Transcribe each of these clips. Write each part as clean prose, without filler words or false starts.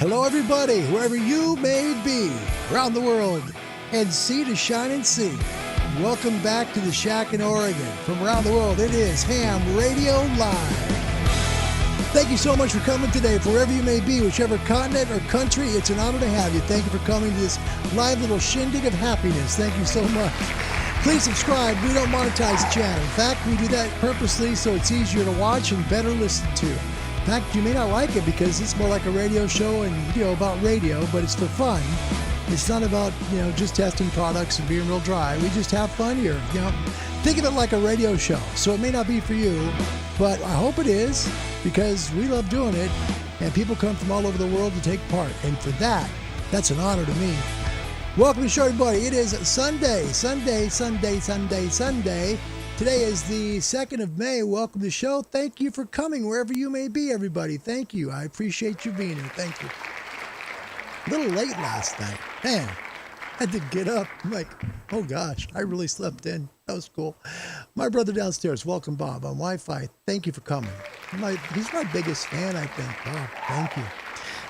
Hello, everybody, wherever you may be around the world, and sea to shining sea. Welcome back to the Shack in Oregon. From around the world, it is Ham Radio Live. Thank you so much for coming today, wherever you may be, whichever continent or country. It's an honor to have you. Thank you for coming to this live little shindig of happiness. Thank you so much. Please subscribe. We don't monetize the channel. In fact, we do that purposely so it's easier to watch and better listen to. In fact, you may not like it because it's more like a radio show and about radio, but it's for fun. It's not about, just testing products and being real dry. We just have fun here. Think of it like a radio show. So it may not be for you, but I hope it is because we love doing it and people come from all over the world to take part. And for that, that's an honor to me. Welcome to the show, everybody. It is Sunday. Today is the 2nd of May. Welcome to the show. Thank you for coming wherever you may be, everybody. Thank you. I appreciate you being here. Thank you. A little late last night. Man, I had to get up. I'm like, oh gosh, I really slept in. That was cool. My brother downstairs, welcome Bob on Wi-Fi. Thank you for coming. He's my biggest fan, I think. Bob, thank you.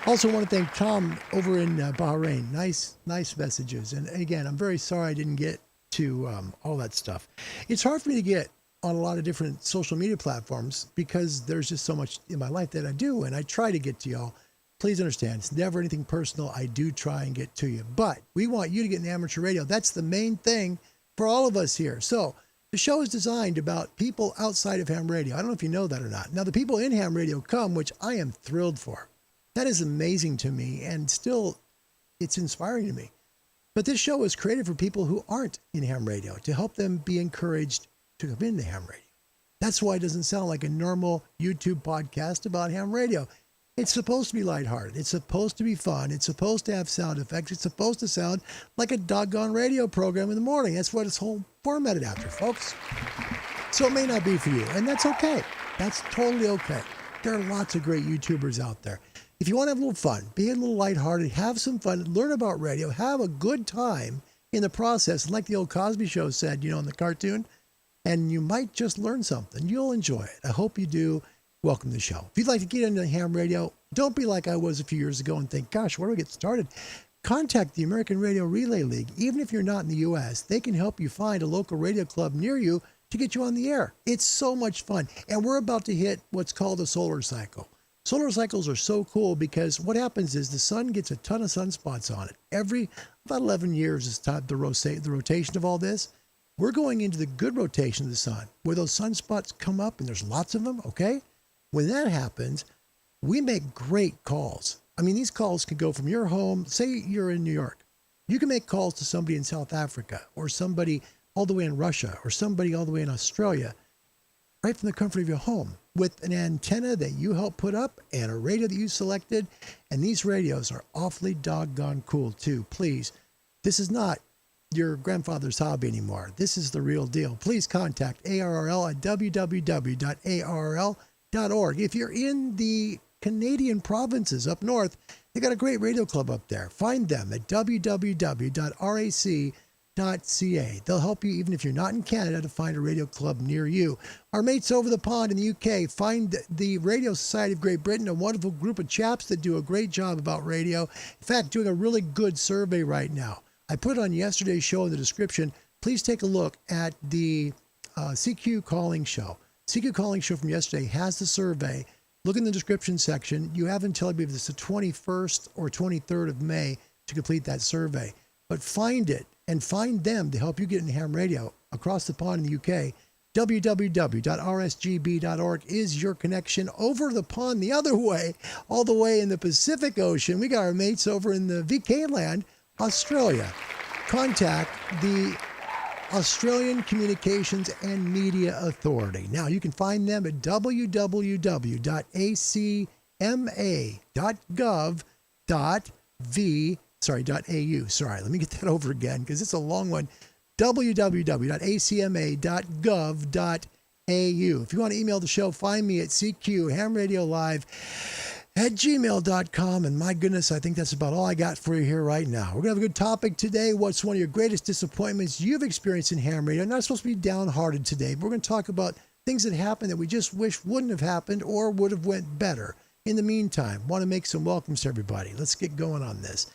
Also want to thank Tom over in Bahrain. Nice messages. And again, I'm very sorry I didn't get to all that stuff. It's hard for me to get on a lot of different social media platforms because there's just so much in my life that I do, and I try to get to y'all. Please understand, it's never anything personal. I do try and get to you, but we want you to get in amateur radio. That's the main thing for all of us here. So the show is designed about people outside of ham radio. I don't know if you know that or not. Now, the people in ham radio come, which I am thrilled for. That is amazing to me, and still, it's inspiring to me. But this show is created for people who aren't in ham radio to help them be encouraged to come into ham radio. That's why it doesn't sound like a normal YouTube podcast about ham radio. It's supposed to be lighthearted. It's supposed to be fun. It's supposed to have sound effects. It's supposed to sound like a doggone radio program in the morning. That's what it's whole formatted after, folks. So it may not be for you, and that's okay. That's totally okay. There are lots of great YouTubers out there. If you want to have a little fun, be a little lighthearted, have some fun, learn about radio, have a good time in the process, like the old Cosby Show said, in the cartoon, and you might just learn something. You'll enjoy it. I hope you do. Welcome to the show. If you'd like to get into ham radio, don't be like I was a few years ago and think, gosh, where do I get started? Contact the American Radio Relay League. Even if you're not in the U.S., they can help you find a local radio club near you to get you on the air. It's so much fun. And we're about to hit what's called a solar cycle. Solar cycles are so cool because what happens is the sun gets a ton of sunspots on it. Every about 11 years is time to rotate the rotation of all this. We're going into the good rotation of the sun where those sunspots come up and there's lots of them, okay? When that happens, we make great calls. I mean, these calls can go from your home. Say you're in New York. You can make calls to somebody in South Africa or somebody all the way in Russia or somebody all the way in Australia right from the comfort of your home with an antenna that you helped put up and a radio that you selected. And these radios are awfully doggone cool too. Please, this is not your grandfather's hobby anymore. This is the real deal. Please contact ARRL at www.arrl.org. If you're in the Canadian provinces up north, they got a great radio club up there. Find them at www.rac.ca. They'll help you even if you're not in Canada to find a radio club near you. Our mates over the pond in the UK, find the Radio Society of Great Britain, a wonderful group of chaps that do a great job about radio. In fact, doing a really good survey right now. I put on yesterday's show in the description. Please take a look at the CQ Calling Show. CQ Calling Show from yesterday has the survey. Look in the description section. You have until I believe it's the 21st or 23rd of May to complete that survey. But find it and find them to help you get into ham radio across the pond in the UK. www.rsgb.org is your connection. Over the pond the other way, all the way in the Pacific Ocean, we got our mates over in the VK land, Australia. Contact the Australian Communications and Media Authority. Now, you can find them at www.acma.gov.au. Sorry, let me get that over again because it's a long one. www.acma.gov.au. If you want to email the show, find me at cqhamradiolive@gmail.com. And my goodness, I think that's about all I got for you here right now. We're going to have a good topic today. What's one of your greatest disappointments you've experienced in ham radio? I'm not supposed to be downhearted today, but we're going to talk about things that happened that we just wish wouldn't have happened or would have went better. In the meantime, want to make some welcomes to everybody. Let's get going on this.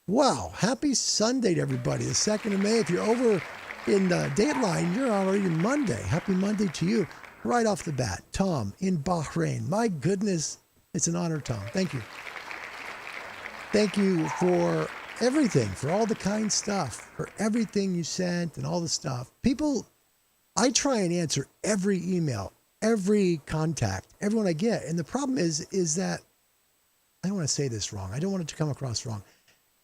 Wow, happy Sunday to everybody. The 2nd of May. If you're over in Dateline, you're already in Monday. Happy Monday to you. Right off the bat, Tom in Bahrain. My goodness, it's an honor, Tom. Thank you. Thank you for everything, for all the kind stuff, for everything you sent and all the stuff. People, I try and answer every email, every contact, everyone I get. And the problem is that, I don't want to say this wrong. I don't want it to come across wrong.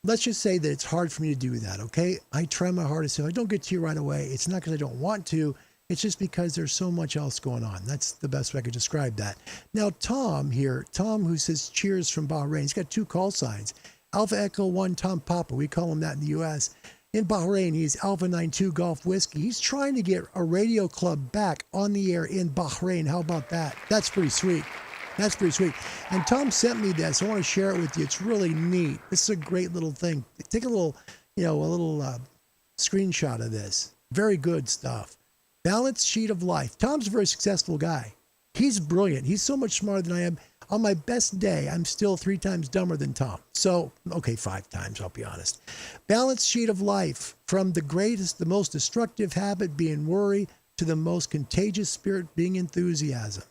Let's just say that it's hard for me to do that, okay? I try my hardest. If I don't get to you right away, it's not because I don't want to. It's just because there's so much else going on. That's the best way I could describe that. Now, Tom here, Tom who says cheers from Bahrain, he's got 2 call signs. Alpha Echo 1 Tom Papa, we call him that in the U.S. In Bahrain, he's Alpha 92 Golf Whiskey. He's trying to get a radio club back on the air in Bahrain. How about that? That's pretty sweet. That's pretty sweet. And Tom sent me this. I want to share it with you. It's really neat. This is a great little thing. Take a little, screenshot of this. Very good stuff. Balance sheet of life. Tom's a very successful guy. He's brilliant. He's so much smarter than I am. On my best day, I'm still 3 times dumber than Tom. So, okay, 5 times, I'll be honest. Balance sheet of life. From the greatest, the most destructive habit being worry to the most contagious spirit being enthusiasm.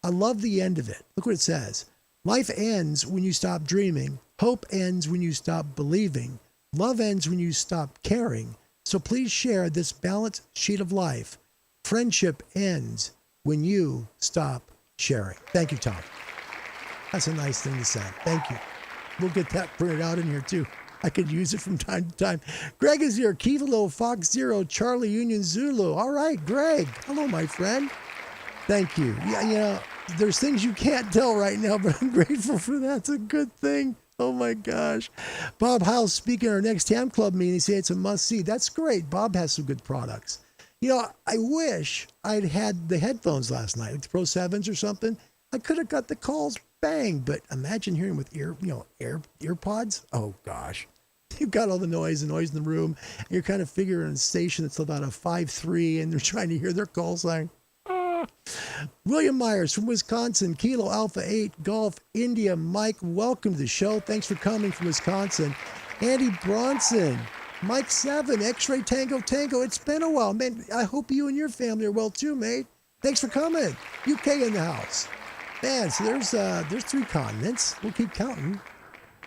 I love the end of it. Look what it says. Life ends when you stop dreaming. Hope ends when you stop believing. Love ends when you stop caring. So please share this balance sheet of life. Friendship ends when you stop sharing. Thank you, Tom. That's a nice thing to say. Thank you. We'll get that printed out in here too. I could use it from time to time. Greg is here. Kilo, Fox Zero, Charlie Union Zulu. All right, Greg. Hello, my friend. Thank you. Yeah, there's things you can't tell right now, but I'm grateful for that. It's a good thing. Oh my gosh. Bob House speaking at our next Ham Club meeting. He said it's a must-see. That's great. Bob has some good products. I wish I'd had the headphones last night, like the Pro 7s or something. I could have got the calls bang, but imagine hearing with earpods. Oh gosh. You've got all the noise in the room. And you're kind of figuring a station that's about a 5.3 and they're trying to hear their call sign. William Myers from Wisconsin, Kilo Alpha 8 Golf India. Mike, welcome to the show. Thanks for coming from Wisconsin. Andy Bronson, Mike 7 X-Ray Tango. It's been a while, man. I hope you and your family are well too, mate. Thanks for coming. UK in the house. Man, so there's 3 continents. We'll keep counting.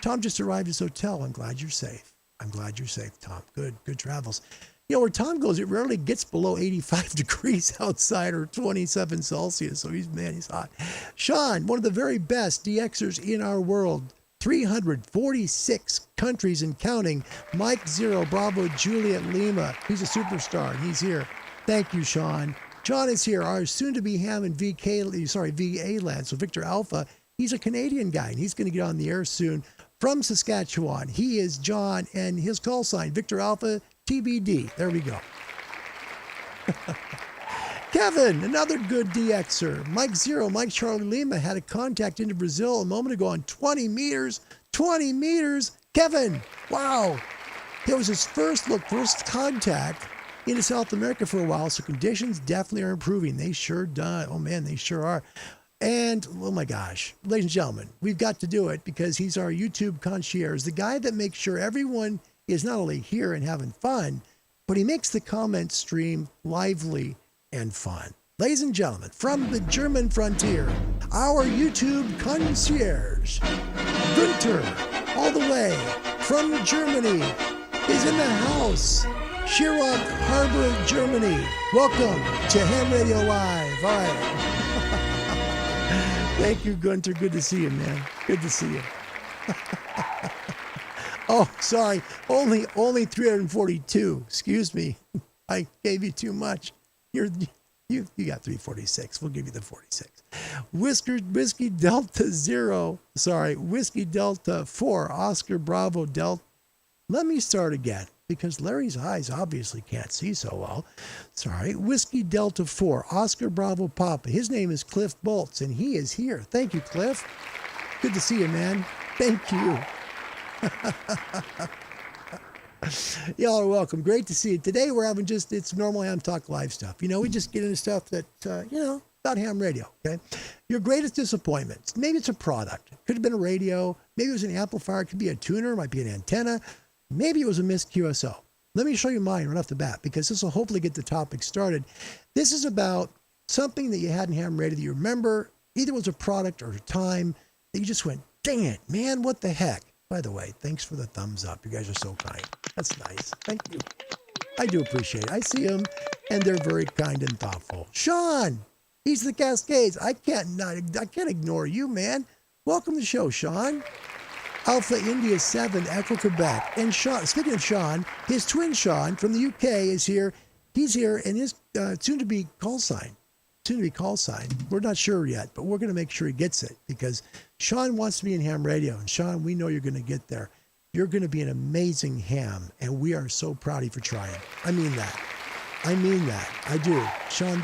Tom just arrived at his hotel. I'm glad you're safe. Tom. Good travels. Where Tom goes, it rarely gets below 85 degrees outside or 27 Celsius. So he's hot. Sean, one of the very best DXers in our world. 346 countries and counting. Mike 0 Bravo Juliet Lima. He's a superstar and he's here. Thank you, Sean. John is here, our soon-to-be ham and VA land. So Victor Alpha, he's a Canadian guy and he's going to get on the air soon from Saskatchewan. He is John and his call sign, Victor Alpha TBD. There we go. Kevin, another good DXer. Mike 0, Mike Charlie Lima had a contact into Brazil a moment ago on 20 meters. 20 meters. Kevin, wow. It was his first contact into South America for a while, so conditions definitely are improving. They sure do. Oh man, they sure are. And oh my gosh, ladies and gentlemen, we've got to do it because he's our YouTube concierge, the guy that makes sure everyone is not only here and having fun, but he makes the comment stream lively and fun. Ladies and gentlemen, from the German frontier, our YouTube concierge, Günther, all the way from Germany, is in the house. Schirach Harbor, Germany. Welcome to Ham Radio Live. All right. Thank you, Günther. Good to see you, man. Good to see you. Oh, sorry. Only 342. Excuse me. I gave you too much. You got 346. We'll give you the 46. Whiskey Delta 0. Sorry. Whiskey Delta 4. Oscar Bravo Delta. Let me start again, because Larry's eyes obviously can't see so well. Sorry. Whiskey Delta 4, Oscar Bravo Papa. His name is Cliff Bolts, and he is here. Thank you, Cliff. Good to see you, man. Thank you. Y'all are welcome. Great to see you. Today we're having it's normal Ham Talk Live stuff. We just get into stuff that, about ham radio, okay? Your greatest disappointments. Maybe it's a product. It could have been a radio. Maybe it was an amplifier. It could be a tuner. It might be an antenna. Maybe it was a missed QSO. Let me show you mine right off the bat, because this will hopefully get the topic started. This is about something that you had in ham radio that you remember. Either it was a product or a time that you just went, dang it, man, what the heck? By the way, thanks for the thumbs up. You guys are so kind. That's nice. Thank you. I do appreciate it. I see them, and they're very kind and thoughtful. Sean, he's the Cascades. I can't ignore you, man. Welcome to the show, Sean. Alpha India 7, Echo Quebec. And Sean, speaking of Sean, his twin Sean from the UK is here. He's here, and his soon-to-be call sign. We're not sure yet, but we're going to make sure he gets it, because Sean wants to be in ham radio. And Sean, we know you're going to get there. You're going to be an amazing ham, and we are so proud of you for trying. I mean that. I do. Sean,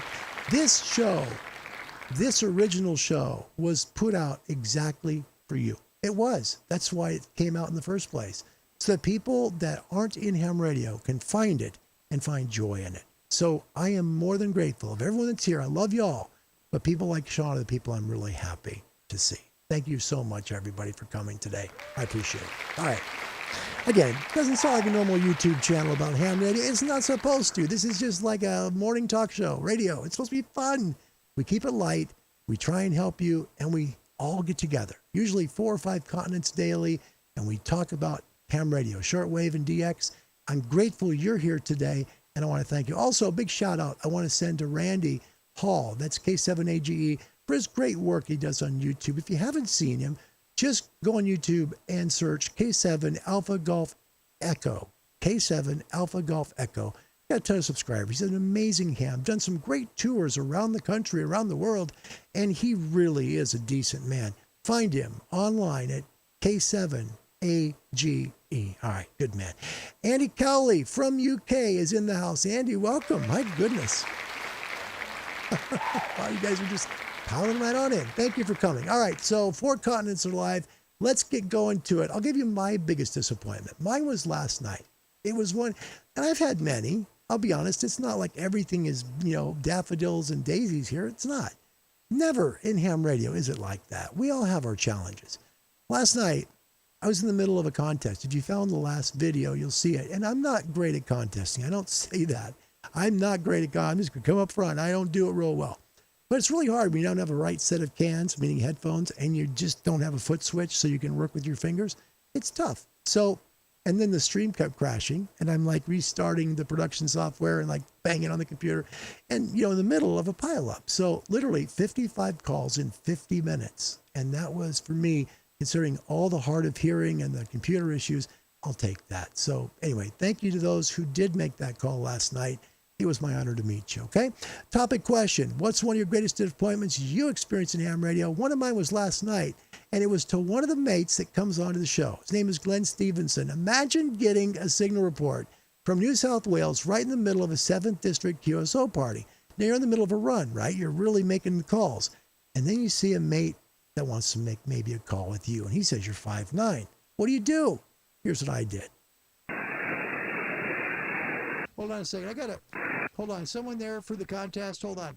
this original show was put out exactly for you. It was. That's why it came out in the first place. So that people that aren't in ham radio can find it and find joy in it. So I am more than grateful of everyone that's here. I love y'all. But people like Sean are the people I'm really happy to see. Thank you so much, everybody, for coming today. I appreciate it. All right. Again, it doesn't sound like a normal YouTube channel about ham radio. It's not supposed to. This is just like a morning talk show, radio. It's supposed to be fun. We keep it light. We try and help you, and we all get together, usually 4 or 5 continents daily, and we talk about ham radio, shortwave and DX. I'm grateful you're here today, and I want to thank you. Also, a big shout out I want to send to Randy Hall, that's K7AGE, for his great work he does on YouTube. If you haven't seen him, just go on YouTube and search K7 Alpha Golf Echo. K7 Alpha Golf Echo. Got a ton of subscribers. He's an amazing ham. Done some great tours around the country, around the world, and he really is a decent man. Find him online at K7AGE. All right, good man. Andy Cowley from UK is in the house. Andy, welcome. My goodness. Wow, you guys are just piling right on in. Thank you for coming. All right, so 4 continents are live. Let's get going to it. I'll give you my biggest disappointment. Mine was last night. It was one, and I've had many. I'll be honest, it's not like everything is, daffodils and daisies here. It's not. Never in ham radio is it like that. We all have our challenges. Last night, I was in the middle of a contest. If you found the last video, you'll see it. And I'm not great at contesting. I don't say that. I'm not great at I'm just going to come up front. I don't do it real well. But it's really hard when you don't have a right set of cans, meaning headphones, and you just don't have a foot switch so you can work with your fingers. It's tough. So, and then the stream kept crashing, and I'm like restarting the production software and like banging on the computer, and in the middle of a pileup. So literally 55 calls in 50 minutes. And that was, for me, considering all the hard of hearing and the computer issues, I'll take that. So anyway, thank you to those who did make that call last night. It was my honor to meet you, okay? Topic question. What's one of your greatest disappointments you experienced in ham radio? One of mine was last night, and it was to one of the mates that comes onto the show. His name is Glenn Stevenson. Imagine getting a signal report from New South Wales right in the middle of a 7th District QSO party. Now, you're in the middle of a run, right? You're really making the calls. And then you see a mate that wants to make maybe a call with you, and he says you're 5'9". What do? Here's what I did. Hold on a second. Hold on. Someone there for the contest? Hold on.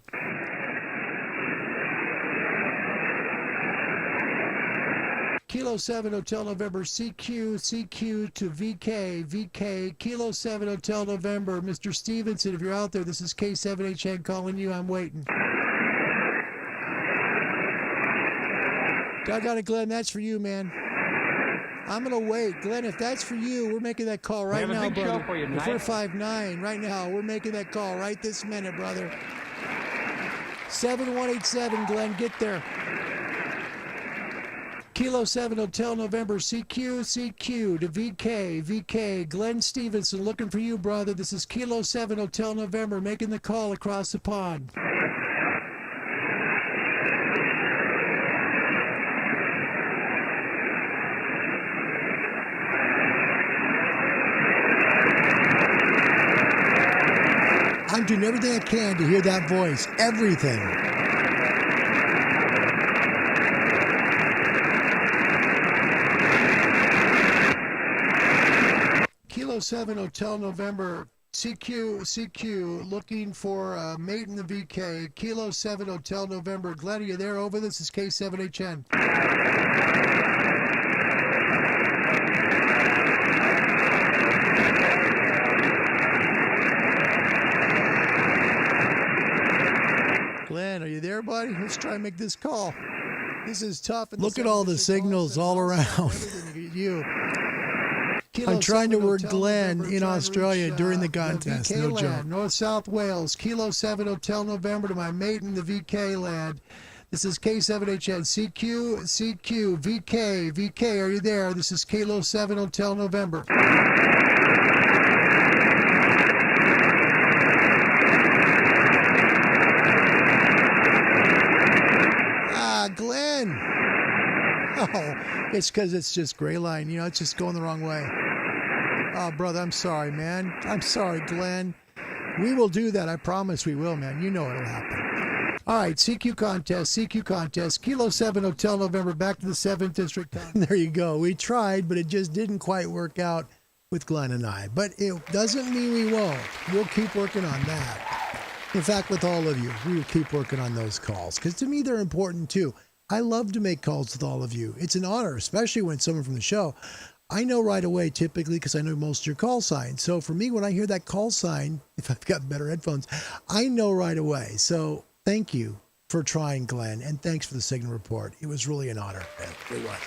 Kilo 7 Hotel November, CQ to VK, Kilo 7 Hotel November. Mr. Stevenson, if you're out there, this is K7HN calling you. I'm waiting. Doggone it, Glenn, that's for you, man. I'm going to wait. Glenn, if that's for you, we're making that call right now, brother. If we're 5'9", right now, we're making that call right this minute, brother. 7187, Glenn, get there. Kilo 7 Hotel November, CQ to VK, Glenn Stevenson, looking for you, brother. This is Kilo 7 Hotel November, making the call across the pond. I'm doing everything I can to hear that voice. Everything. Kilo 7 Hotel November, CQ, looking for a mate in the VK, Kilo 7 Hotel November. Glenn, are you there? Over. This is K7HN. Glenn, are you there, buddy? Let's try and make this call. This is tough. Look at all the signals all around. You. I'm trying to work Glenn in Australia during the contest. No joke. North-South Wales, Kilo 7 Hotel November to my mate in the VK land. This is K7HN. CQ, VK, are you there? This is Kilo 7 Hotel November. Glenn. Oh, it's because it's just gray line. You know, it's just going the wrong way. Oh, brother, I'm sorry, man. I'm sorry, Glenn. We will do that. I promise we will, man. You know it'll happen. All right, CQ contest. Kilo 7 Hotel November, back to the 7th District. There you go. We tried, but it just didn't quite work out with Glenn and I. But it doesn't mean we won't. We'll keep working on that. In fact, with all of you, we will keep working on those calls because to me, they're important too. I love to make calls with all of you. It's an honor, especially when it's someone from the show. I know right away, typically, because I know most of your call signs. So for me, when I hear that call sign, if I've got better headphones, I know right away. So thank you for trying, Glenn, and thanks for the signal report. It was really an honor, man. It was.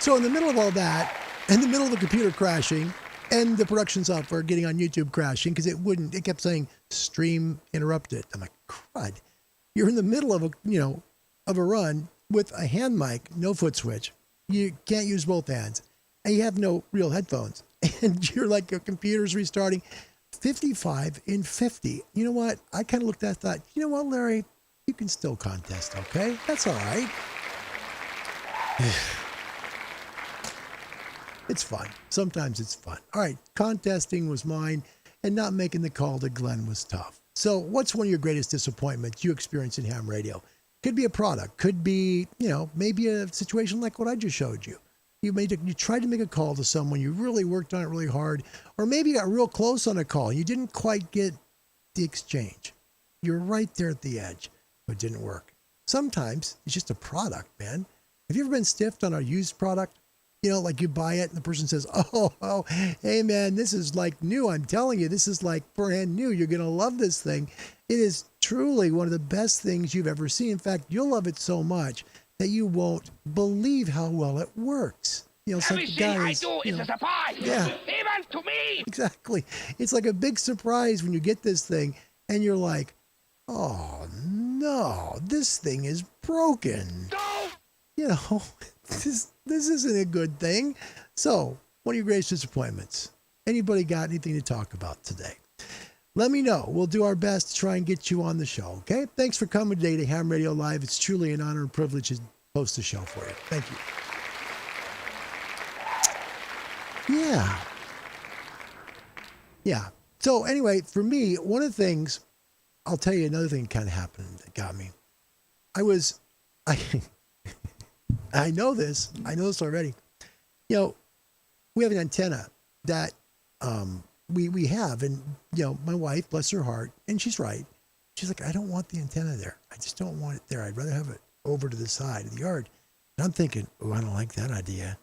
So in the middle of all that, in the middle of the computer crashing, and the production software getting on YouTube crashing, because it kept saying stream interrupted. I'm like, crud. You're in the middle of a run with a hand mic, no foot switch. You can't use both hands. And you have no real headphones. And you're like, your computer's restarting. 55 in 50. You know what? I kind of looked at that, thought, you know what, Larry? You can still contest, okay? That's all right. It's fun. Sometimes it's fun. All right, contesting was mine, and not making the call to Glenn was tough. So what's one of your greatest disappointments you experienced in ham radio? Could be a product. Could be, maybe a situation like what I just showed you. You tried to make a call to someone. You really worked on it really hard. Or maybe you got real close on a call. You didn't quite get the exchange. You're right there at the edge, but it didn't work. Sometimes it's just a product, man. Have you ever been stiffed on a used product? Like you buy it and the person says, oh, hey man, this is like new. I'm telling you, this is like brand new. You're going to love this thing. It is truly one of the best things you've ever seen. In fact, you'll love it so much that you won't believe how well it works. Everything I do is a surprise. Yeah. Even to me. Exactly. It's like a big surprise when you get this thing and you're like, oh no, this thing is broken. No. This isn't a good thing. So, one of your greatest disappointments. Anybody got anything to talk about today? Let me know. We'll do our best to try and get you on the show, okay? Thanks for coming today to Ham Radio Live. It's truly an honor and privilege to host the show for you. Thank you. Yeah. So, anyway, for me, one of the things, I'll tell you another thing kind of happened that got me. I know this already. We have an antenna that we have, and my wife, bless her heart, and she's right. She's like, I don't want the antenna there. I just don't want it there. I'd rather have it over to the side of the yard. And I'm thinking, I don't like that idea.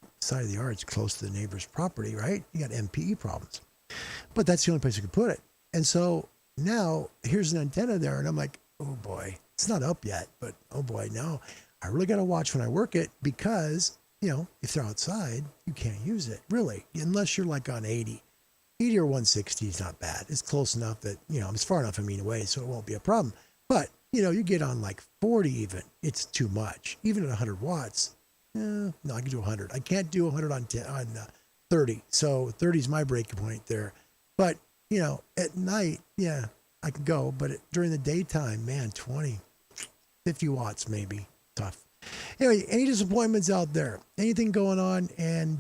The side of the yard's close to the neighbor's property, right? You got MPE problems. But that's the only place you could put it. And so now here's an antenna there, and I'm like, oh boy, it's not up yet, but oh boy, no. I really got to watch when I work it because, if they're outside, you can't use it, really, unless you're like on 80. 80 or 160 is not bad. It's close enough that, it's far enough away, so it won't be a problem. But, you get on like 40 even, it's too much. Even at 100 watts, no, I can do 100. I can't do 100 on 30. So 30 is my breaking point there. But, at night, yeah, I can go. But during the daytime, man, 20, 50 watts maybe. Tough. Anyway, any disappointments out there? Anything going on and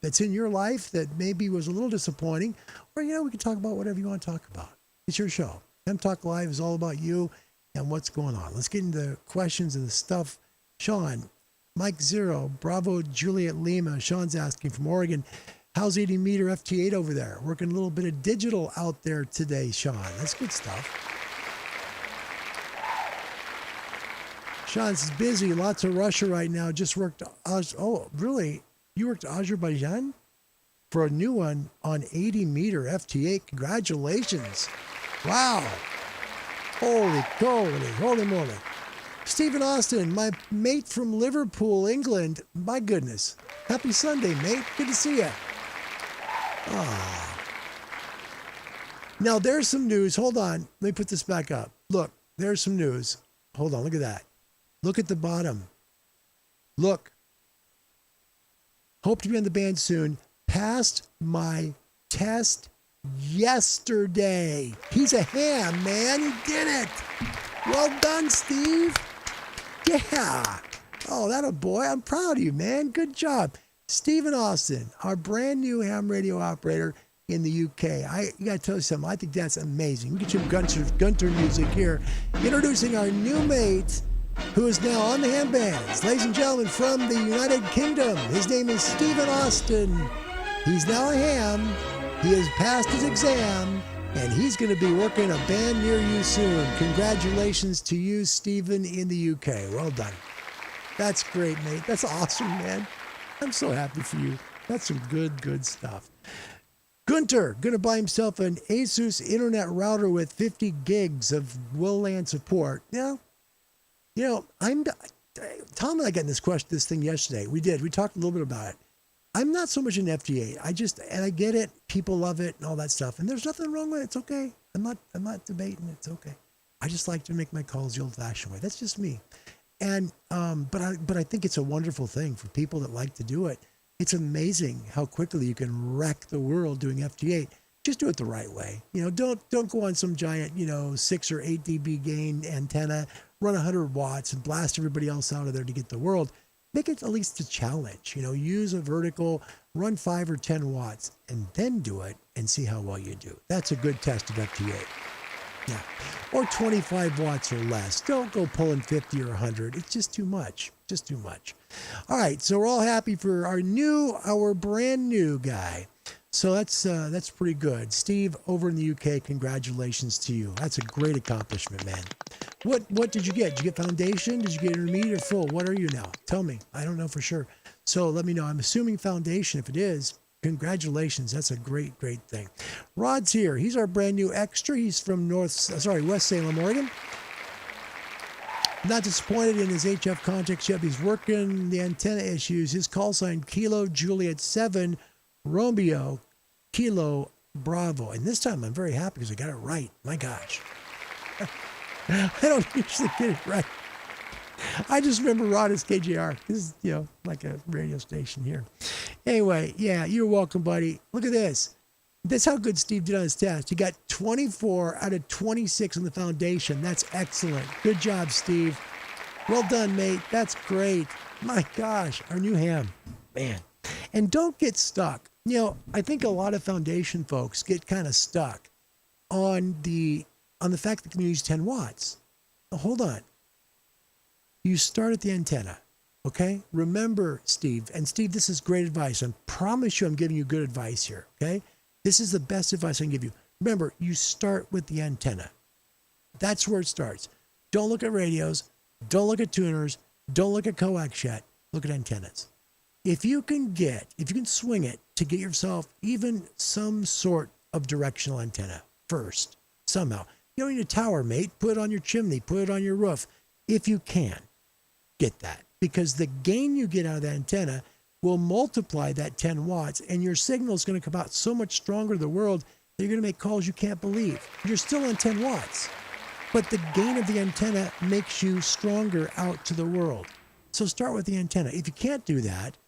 that's in your life that maybe was a little disappointing? Or, we can talk about whatever you want to talk about. It's your show. Ham Talk Live is all about you and what's going on. Let's get into the questions and the stuff. Sean, Mike Zero, Bravo Juliet Lima. Sean's asking from Oregon. How's 80 meter FT8 over there? Working a little bit of digital out there today, Sean. That's good stuff. Sean's busy. Lots of Russia right now. Just worked. Oh, really? You worked Azerbaijan for a new one on 80 meter FT8. Congratulations. Wow. Holy moly. Stephen Austin, my mate from Liverpool, England. My goodness. Happy Sunday, mate. Good to see you. Ah. Now, there's some news. Hold on. Let me put this back up. Look, there's some news. Hold on. Look at that. Look at the bottom. Look. Hope to be on the band soon. Passed my test yesterday. He's a ham, man. He did it. Well done, Steve. Yeah. Oh, that a boy. I'm proud of you, man. Good job. Stephen Austin, our brand new ham radio operator in the UK. You got to tell you something. I think that's amazing. We get some Gunter music here. Introducing our new mate, who is now on the ham bands. Ladies and gentlemen, from the United Kingdom, his name is Stephen Austin. He's now a ham. He has passed his exam, and he's going to be working a band near you soon. Congratulations to you, Stephen, in the UK. Well done. That's great, mate. That's awesome, man. I'm so happy for you. That's some good stuff. Gunter, going to buy himself an Asus internet router with 50 gigs of WLAN support. Yeah. You know, Tom and I got in this thing yesterday. We talked a little bit about it. I'm not so much an FT8. I get it. People love it and all that stuff. And there's nothing wrong with it. It's okay. I'm not debating. It's okay. I just like to make my calls the old-fashioned way. That's just me. And but I think it's a wonderful thing for people that like to do it. It's amazing how quickly you can wreck the world doing FT8. Just do it the right way. You know, don't go on some giant, 6 or 8 dB gain antenna, run 100 watts and blast everybody else out of there to get the world. Make it at least a challenge. Use a vertical, run 5 or 10 watts, and then do it and see how well you do. That's a good test of FT8. Yeah. Or 25 watts or less. Don't go pulling 50 or 100. It's just too much. Just too much. All right. So we're all happy for our brand new guy. So that's pretty good. Steve, over in the UK, congratulations to you. That's a great accomplishment, man. What did you get? Did you get foundation? Did you get intermediate or full? What are you now? Tell me. I don't know for sure. So let me know. I'm assuming foundation. If it is, congratulations. That's a great thing. Rod's here. He's our brand new extra. He's from West Salem, Oregon. Not disappointed in his HF contacts yet. He's working the antenna issues. His call sign, Kilo Juliet 7, Romeo, Kilo Bravo. And this time I'm very happy because I got it right. My gosh. I don't usually get it right. I just remember Rod as KJR. This is, like a radio station here. Anyway, yeah, you're welcome, buddy. Look at this. That's how good Steve did on his test. He got 24 out of 26 on the foundation. That's excellent. Good job, Steve. Well done, mate. That's great. My gosh, our new ham. Man. And don't get stuck. I think a lot of foundation folks get kind of stuck on the fact that you can use 10 watts. Now, hold on. You start at the antenna, okay? Remember, Steve, and Steve, this is great advice. I promise you I'm giving you good advice here, okay? This is the best advice I can give you. Remember, you start with the antenna. That's where it starts. Don't look at radios. Don't look at tuners. Don't look at coax yet. Look at antennas. If you can swing it to get yourself even some sort of directional antenna first, somehow. You don't need a tower, mate. Put it on your chimney. Put it on your roof. If you can, get that. Because the gain you get out of that antenna will multiply that 10 watts, and your signal is going to come out so much stronger to the world that you're going to make calls you can't believe. You're still on 10 watts, but the gain of the antenna makes you stronger out to the world. So start with the antenna. If you can't do that,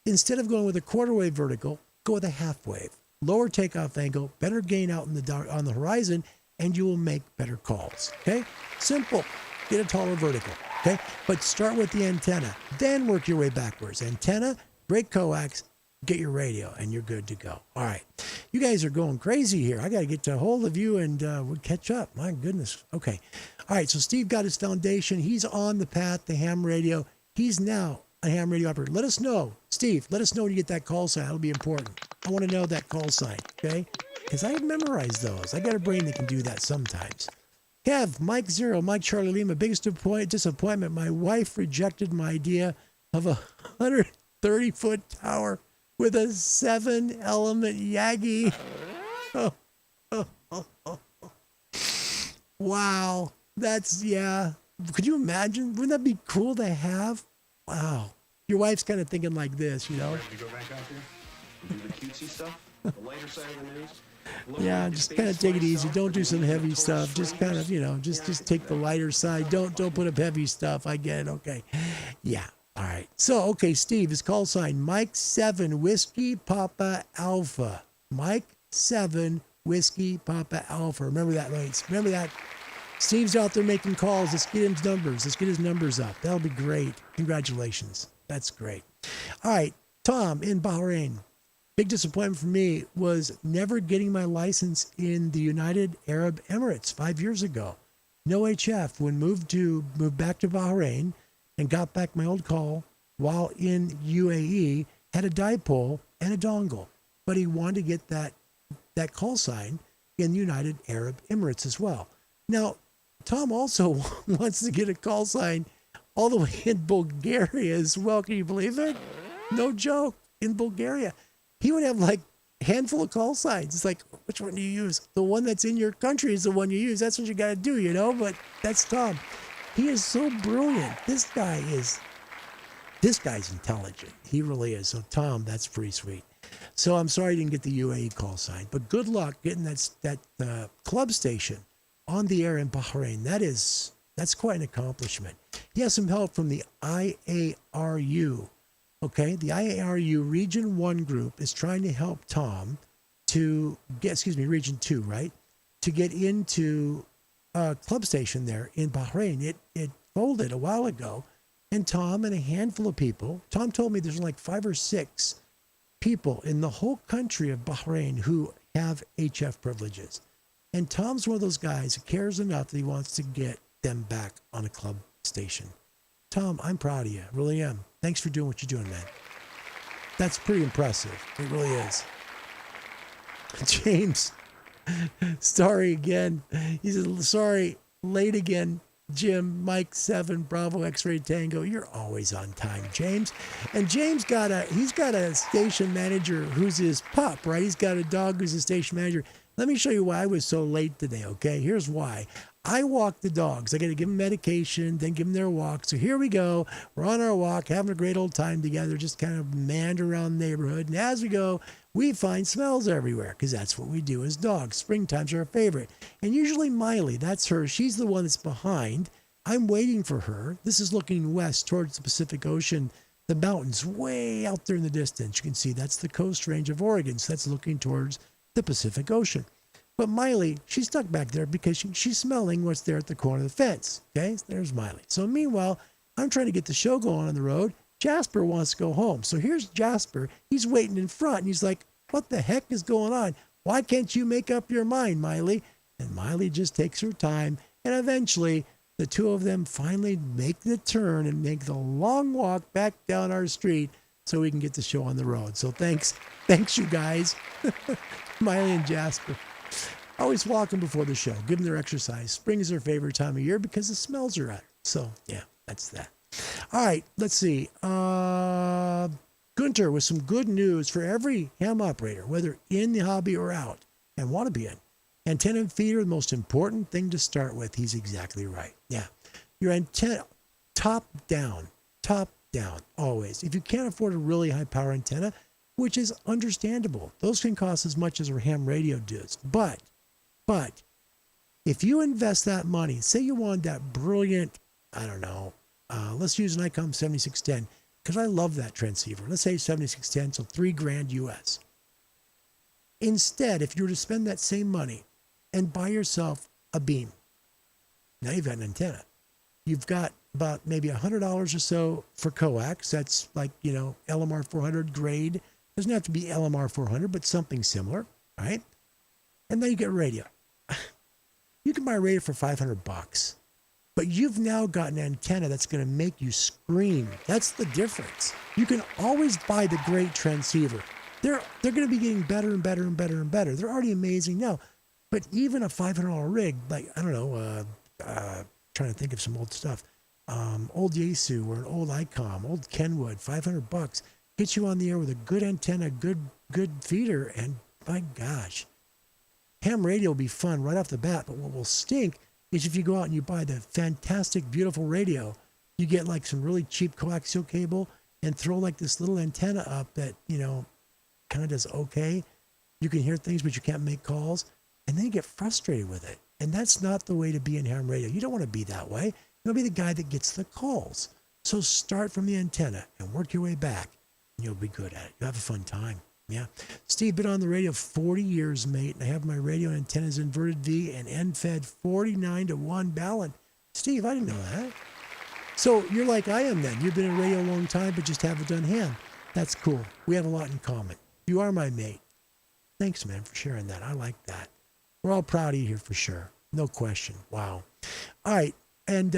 instead of going with a quarter wave vertical, go with a half wave. Lower takeoff angle, better gain out on the horizon, and you will make better calls. Okay? Simple. Get a taller vertical. Okay? But start with the antenna. Then work your way backwards. Antenna, great coax, get your radio, and you're good to go. All right. You guys are going crazy here. I got to get a hold of you and we'll catch up. My goodness. Okay. All right. So Steve got his foundation. He's on the path to ham radio. He's now a ham radio operator. Let us know. Steve, let us know when you get that call sign. It'll be important. I want to know that call sign, okay? Because I memorized those. I got a brain that can do that sometimes. Kev, Mike Zero, Mike Charlie Lima, biggest disappointment. My wife rejected my idea of a 130-foot tower with a 7-element Yagi. Wow. That's, yeah. Could you imagine? Wouldn't that be cool to have? Wow. Your wife's kind of thinking like this, you know? Ready to go back out there? Do the cutesy stuff? The lighter side of the news? Yeah, just kind of take it easy. Don't do some heavy stuff. Just kind of, you know, just take the lighter side. Don't put up heavy stuff. I get it. Okay. Yeah. All right. So, okay, Steve, his call sign, Mike 7 Whiskey Papa Alpha. Mike 7 Whiskey Papa Alpha. Remember that, mates. Remember that. Steve's out there making calls. Let's get his numbers. Let's get his numbers up. That'll be great. Congratulations. That's great. All right. Tom in Bahrain. Big disappointment for me was never getting my license in the United Arab Emirates 5 years ago. No HF. When moved back to Bahrain and got back my old call while in UAE, had a dipole and a dongle. But he wanted to get that call sign in the United Arab Emirates as well. Now, Tom also wants to get a call sign all the way in Bulgaria as well. Can you believe it? No joke. In Bulgaria. He would have like a handful of call signs. It's like, which one do you use? The one that's in your country is the one you use. That's what you got to do, you know? But that's Tom. He is so brilliant. This guy's intelligent. He really is. So Tom, that's pretty sweet. So I'm sorry you didn't get the UAE call sign, but good luck getting that club station on the air in Bahrain. That's quite an accomplishment. He has some help from the IARU. Okay, the IARU Region 1 group is trying to help Tom to get, Region 2, right? To get into a club station there in Bahrain. It folded a while ago, and Tom and a handful of people, Tom told me there's like 5 or 6 people in the whole country of Bahrain who have HF privileges. And Tom's one of those guys who cares enough that he wants to get them back on a club station. Tom, I'm proud of you. I really am. Thanks for doing what you're doing, man. That's pretty impressive. It really is. James, sorry again. He said, sorry, late again. Jim, Mike 7, Bravo, X-Ray Tango. You're always on time, James. And James he's got a station manager who's his pup, right? He's got a dog who's a station manager. Let me show you why I was so late today, okay? Here's why. I walk the dogs. I got to give them medication, then give them their walk. So here we go. We're on our walk, having a great old time together, just kind of manned around the neighborhood. And as we go, we find smells everywhere because that's what we do as dogs. Springtime's our favorite. And usually Miley, that's her. She's the one that's behind. I'm waiting for her. This is looking west towards the Pacific Ocean, the mountains way out there in the distance. You can see that's the Coast Range of Oregon. So that's looking towards the Pacific Ocean. But Miley, she's stuck back there because she's smelling what's there at the corner of the fence. Okay, there's Miley. So meanwhile, I'm trying to get the show going on the road. Jasper wants to go home. So here's Jasper. He's waiting in front, and he's like, what the heck is going on? Why can't you make up your mind, Miley? And Miley just takes her time, and eventually the two of them finally make the turn and make the long walk back down our street so we can get the show on the road. So thanks you guys, Miley and Jasper. Always walking before the show, give them their exercise. Spring is their favorite time of year because the smells are out. So, yeah, that's that. All right, let's see. Gunter with some good news for every ham operator, whether in the hobby or out and want to be in. Antenna and feeder, the most important thing to start with. He's exactly right. Yeah. Your antenna, top down, always. If you can't afford a really high power antenna, which is understandable, those can cost as much as a ham radio does. But if you invest that money, say you want that brilliant, I don't know, let's use an ICOM 7610 because I love that transceiver. Let's say 7610, so $3,000 US. Instead, if you were to spend that same money and buy yourself a beam, now you've got an antenna. You've got about maybe $100 or so for coax. That's like, LMR 400 grade. Doesn't have to be LMR 400, but something similar, right? And then you get radio. You can buy a radio for $500, but you've now got an antenna that's going to make you scream. That's the difference. You can always buy the great transceiver. They're going to be getting better and better and better and better. They're already amazing now. But even a $500 rig, like, I don't know, trying to think of some old stuff. Old Yaesu or an old ICOM, old Kenwood, $500, gets you on the air with a good antenna, good feeder, and my gosh, ham radio will be fun right off the bat. But what will stink is if you go out and you buy the fantastic, beautiful radio, you get like some really cheap coaxial cable and throw like this little antenna up that, you know, kind of does okay. You can hear things, but you can't make calls. And then you get frustrated with it. And that's not the way to be in ham radio. You don't want to be that way. You want to be the guy that gets the calls. So start from the antenna and work your way back, and you'll be good at it. You'll have a fun time. Yeah. Steve, been on the radio 40 years, mate. And I have my radio antennas inverted V and end fed 49-1 balance. Steve, I didn't know that. So you're like I am then. You've been in radio a long time, but just haven't done ham. That's cool. We have a lot in common. You are my mate. Thanks, man, for sharing that. I like that. We're all proud of you here for sure. No question. Wow. All right. And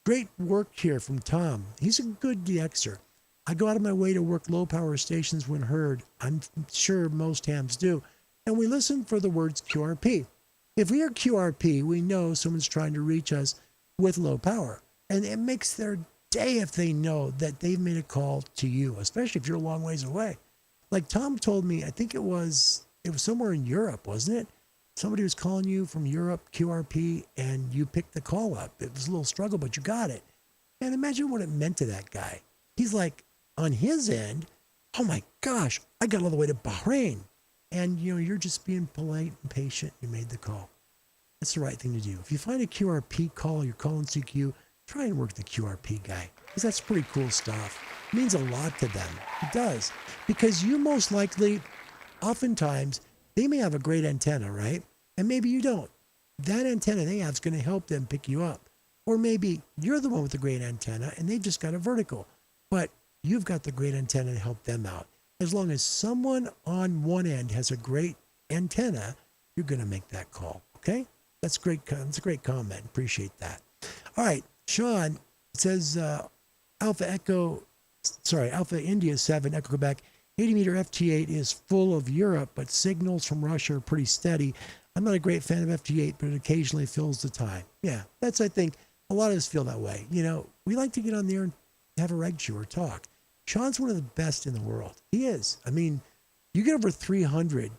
great work here from Tom. He's a good DXer. I go out of my way to work low power stations when heard. I'm sure most hams do. And we listen for the words QRP. If we hear QRP, we know someone's trying to reach us with low power. And it makes their day if they know that they've made a call to you, especially if you're a long ways away. Like Tom told me, I think it was somewhere in Europe, wasn't it? Somebody was calling you from Europe, QRP, and you picked the call up. It was a little struggle, but you got it. And imagine what it meant to that guy. He's like, on his end, oh my gosh, I got all the way to Bahrain. And, you know, you're just being polite and patient. You made the call. That's the right thing to do. If you find a QRP call, you're calling CQ, try and work the QRP guy, because that's pretty cool stuff. It means a lot to them. It does. Because you most likely, oftentimes, they may have a great antenna, right? And maybe you don't. That antenna they have is going to help them pick you up. Or maybe you're the one with the great antenna and they've just got a vertical. But you've got the great antenna to help them out. As long as someone on one end has a great antenna, you're going to make that call. Okay? That's great. That's a great comment. Appreciate that. All right. Sean says Alpha India 7, Echo Quebec. 80 meter FT8 is full of Europe, but signals from Russia are pretty steady. I'm not a great fan of FT8, but it occasionally fills the time. Yeah, that's, I think, a lot of us feel that way. You know, we like to get on there and have a reg show or talk. Sean's one of the best in the world. He is. I mean, you get over 300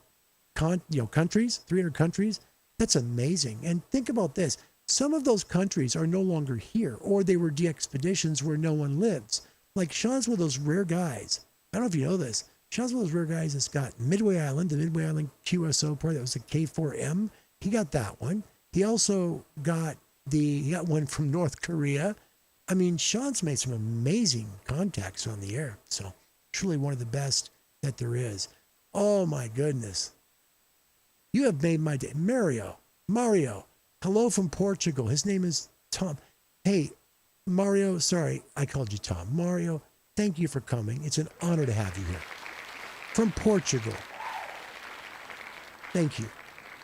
countries, 300 countries. That's amazing. And think about this. Some of those countries are no longer here, or they were de-expeditions where no one lives. Like Sean's one of those rare guys. I don't know if you know this. Sean's one of those rare guys that's got Midway Island, the Midway Island QSO part. That was the K4M. He got that one. He also got one from North Korea. I mean, Sean's made some amazing contacts on the air. So truly one of the best that there is. Oh my goodness. You have made my day. Mario, hello from Portugal. His name is Tom. Hey, Mario, sorry, I called you Tom. Mario, thank you for coming. It's an honor to have you here. From Portugal. Thank you.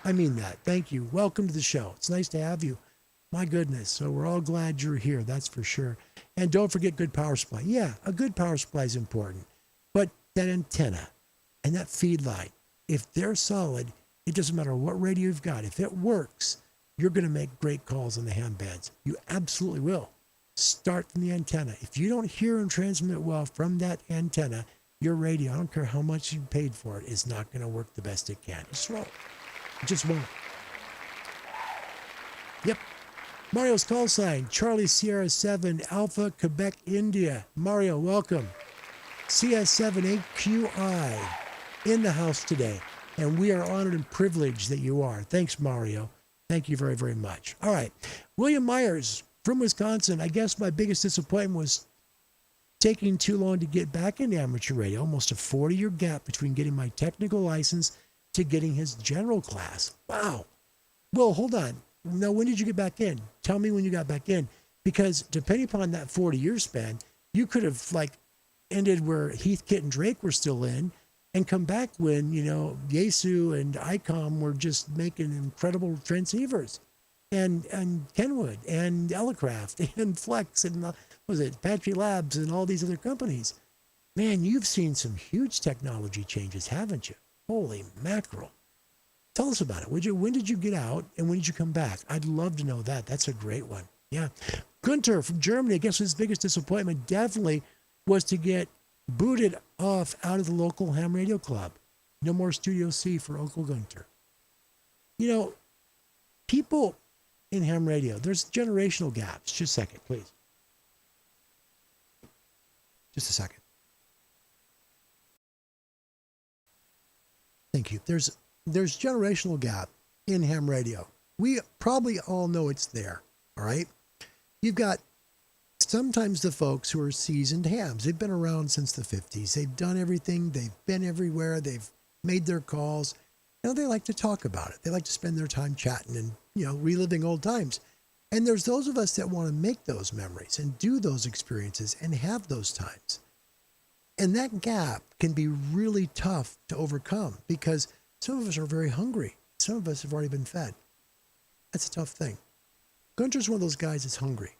I mean that. Thank you. Welcome to the show. It's nice to have you. My goodness. So we're all glad you're here. That's for sure. And don't forget good power supply. Yeah, a good power supply is important. But that antenna and that feed line, if they're solid, it doesn't matter what radio you've got. If it works, you're going to make great calls on the ham bands. You absolutely will. Start from the antenna. If you don't hear and transmit well from that antenna, your radio, I don't care how much you paid for it, is not going to work the best it can. It just won't. It just won't. Yep. Mario's call sign, Charlie Sierra 7, Alpha, Quebec, India. Mario, welcome. CS7AQI in the house today. And we are honored and privileged that you are. Thanks, Mario. Thank you very, very much. All right. William Myers from Wisconsin. I guess my biggest disappointment was taking too long to get back into amateur radio. Almost a 40-year gap between getting my technical license to getting his general class. Wow. Well, hold on. Now, when did you get back in? Tell me when you got back in. Because depending upon that 40-year span, you could have ended where Heathkit and Drake were still in and come back when, Yaesu and ICOM were just making incredible transceivers. And Kenwood and Elecraft and Flex and Patriot Labs and all these other companies. Man, you've seen some huge technology changes, haven't you? Holy mackerel. Tell us about it. When did you get out and when did you come back? I'd love to know that. That's a great one. Yeah. Gunter from Germany, I guess his biggest disappointment definitely was to get booted off out of the local ham radio club. No more Studio C for Uncle Gunter. You know, people in ham radio, there's generational gaps. Just a second, please. Just a second. Thank you. There's generational gap in ham radio. We probably all know it's there, all right? You've got sometimes the folks who are seasoned hams. They've been around since the 50s. They've done everything. They've been everywhere. They've made their calls. You know, they like to talk about it. They like to spend their time chatting and, you know, reliving old times. And there's those of us that want to make those memories and do those experiences and have those times. And that gap can be really tough to overcome because some of us are very hungry. Some of us have already been fed. That's a tough thing. Gunter's one of those guys that's hungry.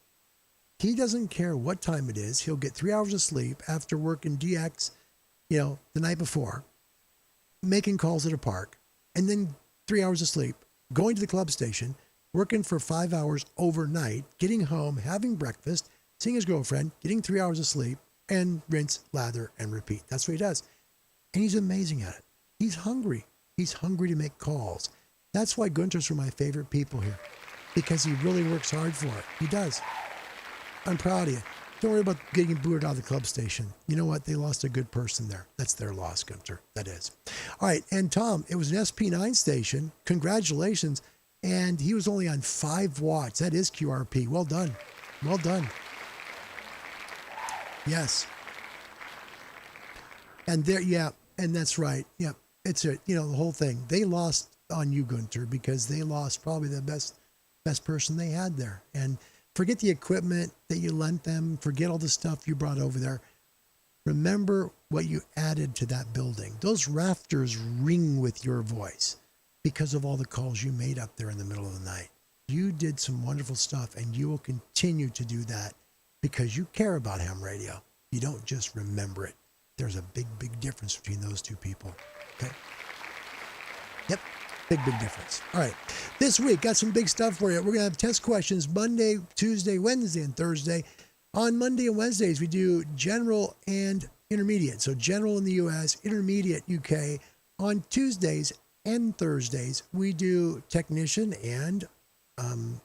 He doesn't care what time it is. He'll get 3 hours of sleep after working DX, you know, the night before, making calls at a park, and then 3 hours of sleep, going to the club station, working for 5 hours overnight, getting home, having breakfast, seeing his girlfriend, getting 3 hours of sleep, and rinse, lather, and repeat. That's what he does. And he's amazing at it. He's hungry. He's hungry to make calls. That's why Gunter's one of my favorite people here, because he really works hard for it. He does. I'm proud of you. Don't worry about getting booted out of the club station. You know what? They lost a good person there. That's their loss, Gunter. That is. All right. And Tom, it was an SP9 station. Congratulations. And he was only on 5 watts. That is QRP. Well done. Well done. Yes. And there, yeah. And that's right. Yeah. It's a, you know, the whole thing. They lost on you, Gunter, because they lost probably the best person they had there. And forget the equipment that you lent them. Forget all the stuff you brought over there. Remember what you added to that building. Those rafters ring with your voice because of all the calls you made up there in the middle of the night. You did some wonderful stuff, and you will continue to do that because you care about ham radio. You don't just remember it. There's a big, big difference between those two people. Okay? Yep. Big, big difference. All right. This week, got some big stuff for you. We're going to have test questions Monday, Tuesday, Wednesday, and Thursday. On Monday and Wednesdays, we do general and intermediate. So general in the U.S., intermediate UK. On Tuesdays and Thursdays, we do technician and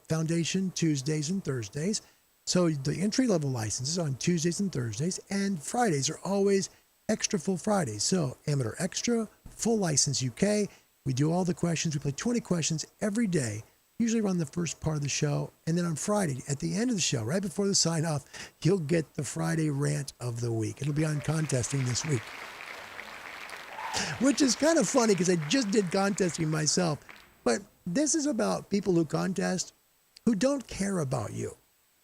foundation Tuesdays and Thursdays. So the entry-level licenses on Tuesdays and Thursdays, and Fridays are always extra full Fridays. So amateur extra, full license UK. We do all the questions. We play 20 questions every day, usually around the first part of the show. And then on Friday, at the end of the show, right before the sign-off, you'll get the Friday rant of the week. It'll be on contesting this week, which is kind of funny because I just did contesting myself. But this is about people who contest who don't care about you.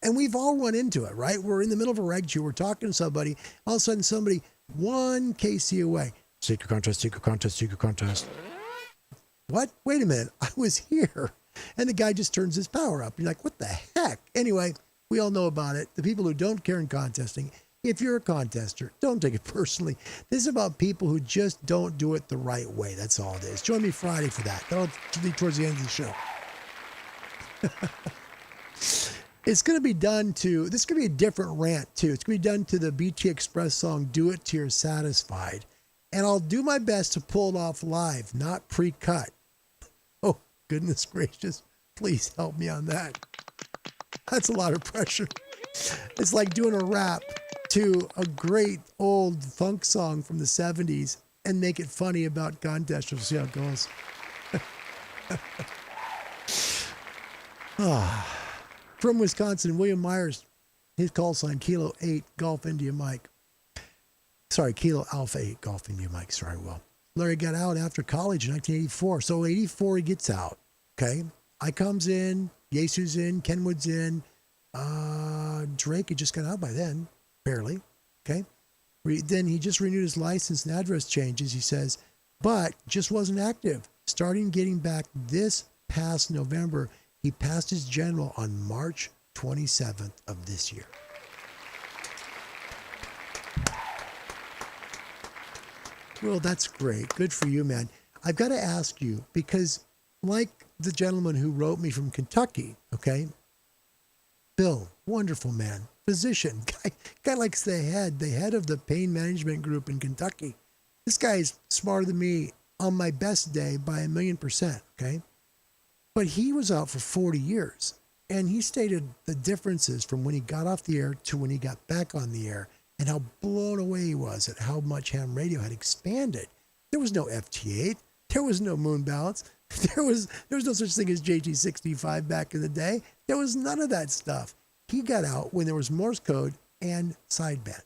And we've all run into it, right? We're in the middle of a reg chew. We're talking to somebody. All of a sudden, somebody, 1 KC away. Secret contest, secret contest, secret contest. What? Wait a minute. I was here. And the guy just turns his power up. You're like, what the heck? Anyway, we all know about it. The people who don't care in contesting, if you're a contester, don't take it personally. This is about people who just don't do it the right way. That's all it is. Join me Friday for that. That'll be towards the end of the show. It's going to be done to, this is going to be a different rant too. It's going to be done to the BT Express song, Do It Till You're Satisfied. And I'll do my best to pull it off live, not pre-cut. Oh, goodness gracious. Please help me on that. That's a lot of pressure. It's like doing a rap to a great old funk song from the 70s and make it funny about contest. We'll see how it goes. From Wisconsin, William Myers, his call sign, Kilo 8, Golf India Mike. Sorry, Kilo Alpha 8, Golf India Mike. Sorry, Will. Larry got out after college in 1984. So 84, he gets out. Okay. I comes in, Yesu's in, Kenwood's in. Drake had just got out by then, barely. Okay. Then he just renewed his license and address changes, he says, but just wasn't active. Starting getting back this past November, he passed his general on March 27th of this year. Well, that's great. Good for you, man. I've got to ask you because, like the gentleman who wrote me from Kentucky, okay, Bill, wonderful man, physician, guy likes the head of the pain management group in Kentucky. This guy's smarter than me on my best day by 1,000,000%, okay? But he was out for 40 years, and he stated the differences from when he got off the air to when he got back on the air and how blown away he was at how much ham radio had expanded. There was no FT8. There was no moon balance. There was no such thing as JT65 back in the day. There was none of that stuff. He got out when there was Morse code and sideband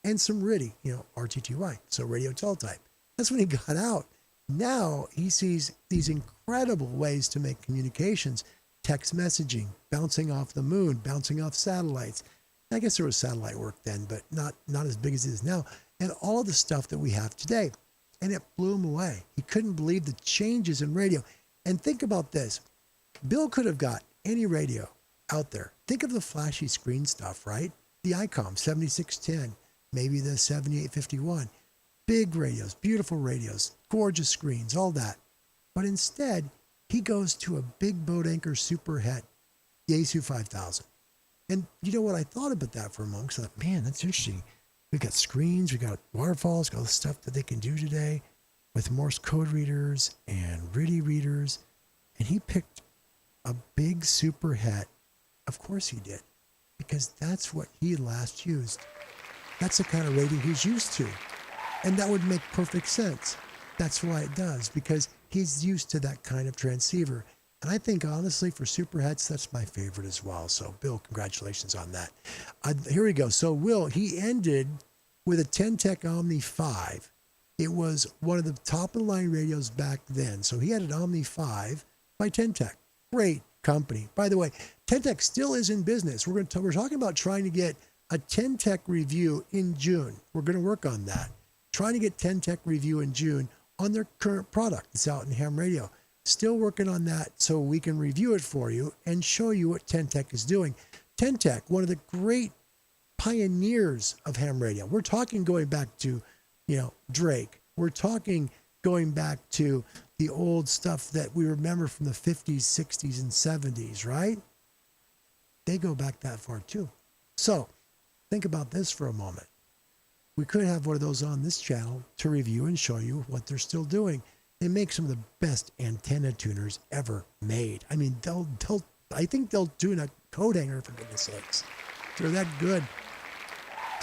and some RTTY, RTTY, so radio teletype. That's when he got out. Now he sees these incredible ways to make communications, text messaging, bouncing off the moon, bouncing off satellites. I guess there was satellite work then, but not as big as it is now. And all of the stuff that we have today. And it blew him away. He couldn't believe the changes in radio. And think about this. Bill could have got any radio out there. Think of the flashy screen stuff, right? The ICOM 7610, maybe the 7851. Big radios, beautiful radios, gorgeous screens, all that. But instead, he goes to a big boat anchor super het, the Yaesu 5000. And you know what? I thought about that for a moment. Because I thought, man, that's interesting. We've got screens, we've got waterfalls, got all the stuff that they can do today with Morse code readers and RTTY readers. And he picked a big super het. Of course he did. Because that's what he last used. That's the kind of radio he's used to. And that would make perfect sense. That's why it does, because he's used to that kind of transceiver. And I think, honestly, for super hets, that's my favorite as well. So, Bill, congratulations on that. Here we go. So, Will, he ended with a Ten-Tech Omni 5. It was one of the top-of-the-line radios back then. So, he had an Omni 5 by Ten-Tech. Great company. By the way, Ten-Tech still is in business. We're talking about trying to get a Ten-Tech review in June. We're going to work on that. Trying to get Ten-Tech review in June on their current product that's out in ham radio. Still working on that so we can review it for you and show you what Ten-Tech is doing. Ten-Tech, one of the great pioneers of ham radio. We're talking going back to, Drake. We're talking going back to the old stuff that we remember from the 50s, 60s, and 70s, right? They go back that far too. So think about this for a moment. We could have one of those on this channel to review and show you what they're still doing. They make some of the best antenna tuners ever made. I mean, I think they'll tune a coat hanger, for goodness sakes. They're that good.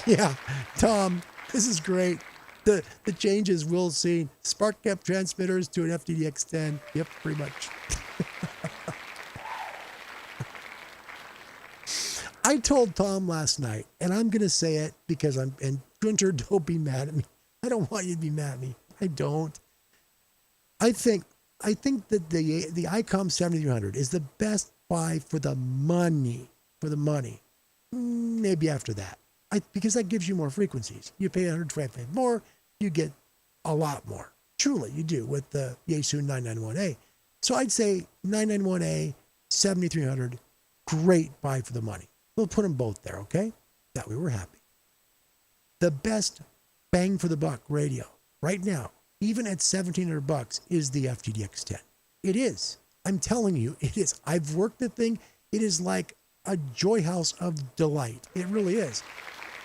Yeah, Tom, this is great. The changes we'll see. Spark gap transmitters to an FTDX10. Yep, pretty much. I told Tom last night, and I'm going to say it because and Gunter, don't be mad at me. I don't want you to be mad at me. I don't. I think that the ICOM 7300 is the best buy for the money. Maybe after that. Because that gives you more frequencies. You pay 125 more, you get a lot more. Truly, you do with the Yaesu 991A. So I'd say 991A, 7300, great buy for the money. We'll put them both there, okay? That way we're happy. The best bang for the buck radio right now, even at $1,700, is the FTDX10. It is. I'm telling you, it is. I've worked the thing. It is like a joy house of delight. It really is.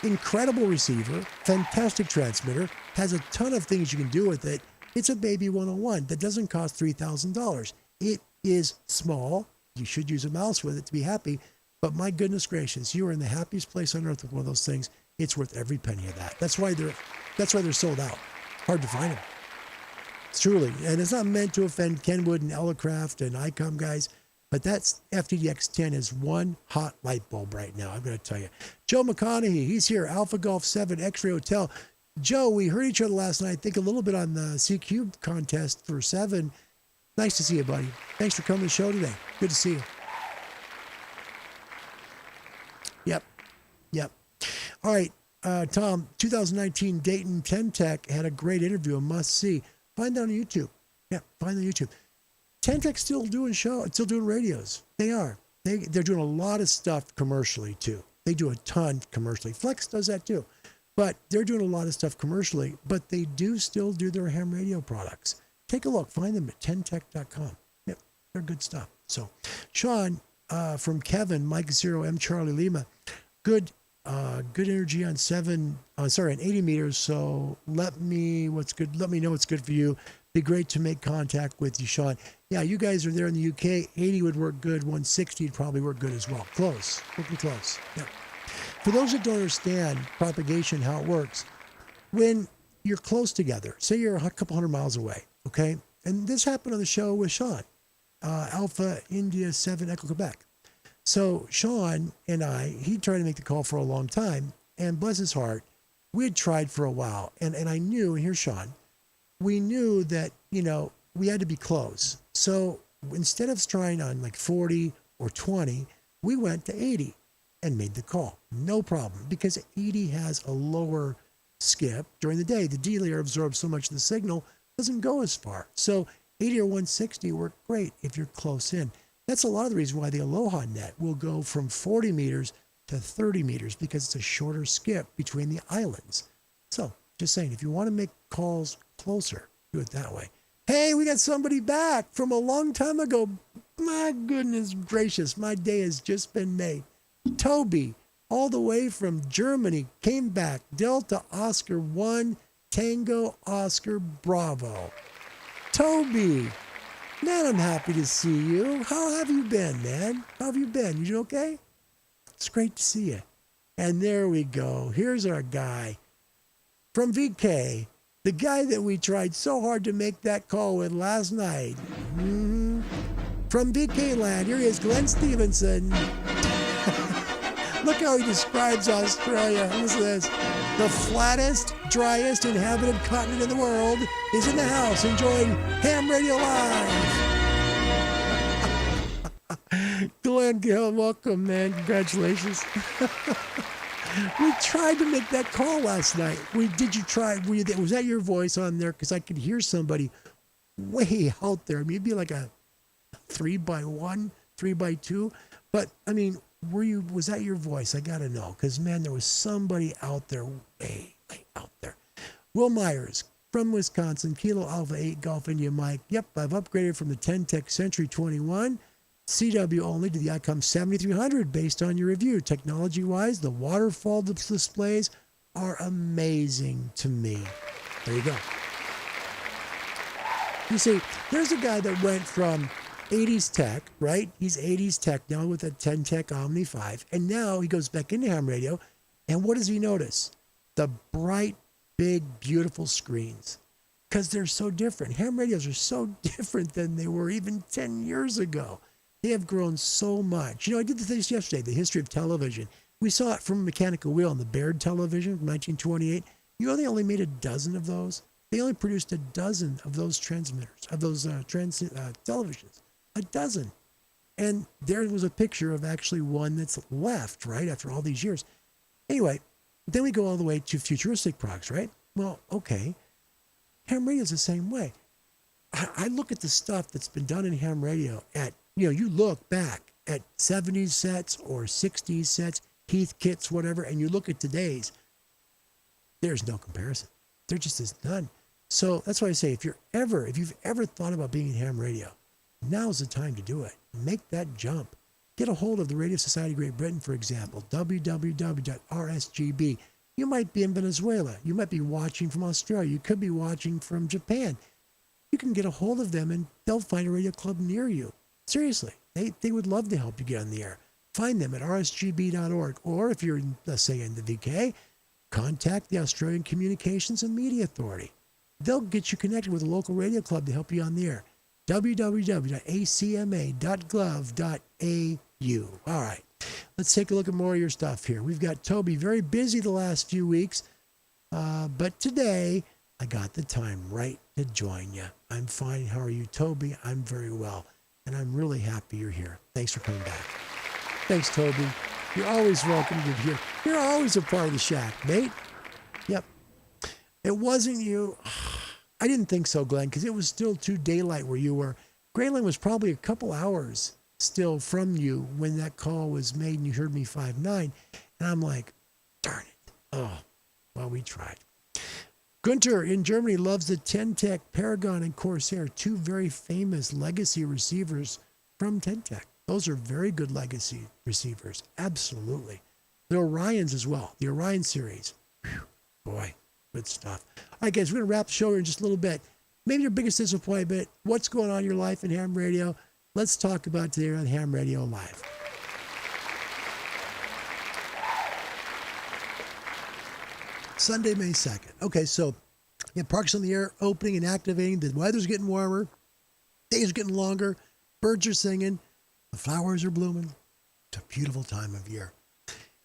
Incredible receiver, fantastic transmitter, has a ton of things you can do with it. It's a baby 101 that doesn't cost $3,000. It is small. You should use a mouse with it to be happy. But my goodness gracious, you are in the happiest place on earth with one of those things. It's worth every penny of that. That's why they're sold out. Hard to find them. Truly. And it's not meant to offend Kenwood and Ellicraft and ICOM guys, but that's FTDX10 is one hot light bulb right now. I'm going to tell you. Joe McConaughey, he's here. Alpha Golf 7 X-Ray Hotel. Joe, we heard each other last night, I think a little bit on the C-Cube contest for 7. Nice to see you, buddy. Thanks for coming to the show today. Good to see you. Yep. All right, Tom, 2019 Dayton Ten-Tech had a great interview, a must-see. Find that on YouTube. Yeah, find it on YouTube. Ten-Tech's still doing radios. They are. They're doing a lot of stuff commercially, too. They do a ton commercially. Flex does that, too. but they're doing a lot of stuff commercially, but they do still do their ham radio products. Take a look. Find them at 10tech.com. Yep, they're good stuff. So, Sean, from Kevin, Mike 0, M Charlie Lima, good energy on 80 meters. So let me know what's good for you. Be great to make contact with you, Sean. Yeah, you guys are there in the UK. 80 would work good. 160 would probably work good as well. Close, working close. Yeah. For those that don't understand propagation, how it works, when you're close together, say you're a couple hundred miles away, okay? And this happened on the show with Sean, Alpha India 7 Echo Quebec. So Sean and he tried to make the call for a long time, and bless his heart, we had tried for a while. And I knew, and here's Sean, we knew that, we had to be close. So instead of trying on like 40 or 20, we went to 80 and made the call. No problem, because 80 has a lower skip during the day. The D layer absorbs so much of the signal, doesn't go as far. So 80 or 160 work great if you're close in. That's a lot of the reason why the Aloha net will go from 40 meters to 30 meters, because it's a shorter skip between the islands. So just saying, if you want to make calls closer, do it that way. Hey, we got somebody back from a long time ago. My goodness gracious, my day has just been made. Toby, all the way from Germany, came back. Delta Oscar 1, Tango Oscar Bravo. Toby, man, I'm happy to see you. How have you been, man? How have you been? You okay? It's great to see you. And there we go. Here's our guy from VK, the guy that we tried so hard to make that call with last night. From VK land, here he is, Glenn Stevenson. Look how he describes Australia. Listen to this. The flattest, driest inhabited continent in the world is in the house enjoying Ham Radio Live. Glenn, welcome, man. Congratulations. We tried to make that call last night. Did you try? Was that your voice on there? Because I could hear somebody way out there. Maybe like a 3x1, 3x2. But I mean, was that your voice? I gotta know, because man, there was somebody out there, way out there. Will Myers from Wisconsin, Kilo Alpha 8 Golf India Mike. Yep, I've upgraded from the 10 Tech Century 21 CW only to the ICOM 7300 based on your review. Technology wise, the waterfall displays are amazing to me. There you go. You see, there's a guy that went from 80s tech, right? He's 80s tech now with a 10 Tech Omni 5. And now he goes back into ham radio. And what does he notice? The bright, big, beautiful screens. Because they're so different. Ham radios are so different than they were even 10 years ago. They have grown so much. I did this yesterday, the history of television. We saw it from a mechanical wheel on the Baird television from 1928. They only made a dozen of those. They only produced a dozen of those transmitters, of those televisions. A dozen. And there was a picture of actually one that's left, right, after all these years. Anyway, then we go all the way to futuristic products, right? Well, okay. Ham radio is the same way. I look at the stuff that's been done in ham radio at, you look back at 70s sets or 60s sets, Heath kits, whatever, and you look at today's, there's no comparison. There just is none. So that's why I say, if you've ever thought about being in ham radio, now's the time to do it. Make that jump. Get a hold of the Radio Society of Great Britain, for example, www.rsgb. You might be in Venezuela. You might be watching from Australia. You could be watching from Japan. You can get a hold of them and they'll find a radio club near you. Seriously, they would love to help you get on the air. Find them at rsgb.org. Or if you're, let's say, in the VK, contact the Australian Communications and Media Authority. They'll get you connected with a local radio club to help you on the air. www.acma.gov.au. All right, let's take a look at more of your stuff here. We've got Toby very busy the last few weeks, but today I got the time right to join you. I'm fine. How are you, Toby? I'm very well, and I'm really happy you're here. Thanks for coming back. Thanks, Toby. You're always welcome to be here. You're always a part of the shack, mate. Yep. It wasn't you. I didn't think so, Glenn, because it was still too daylight where you were. Grayling was probably a couple hours still from you when that call was made and you heard me 5-9. And I'm like, darn it. Oh, Well, we tried. Gunter in Germany loves the Tentec, Paragon, and Corsair, two very famous legacy receivers from Tentec. Those are very good legacy receivers. Absolutely. The Orions as well, the Orion series. Whew, boy, good stuff. All right, guys, we're going to wrap the show here in just a little bit. Maybe your biggest disappointment, what's going on in your life in ham radio? Let's talk about today on Ham Radio Live. Sunday, May 2nd. Okay, so you have Parks on the Air opening and activating. The weather's getting warmer. Days are getting longer. Birds are singing. The flowers are blooming. It's a beautiful time of year.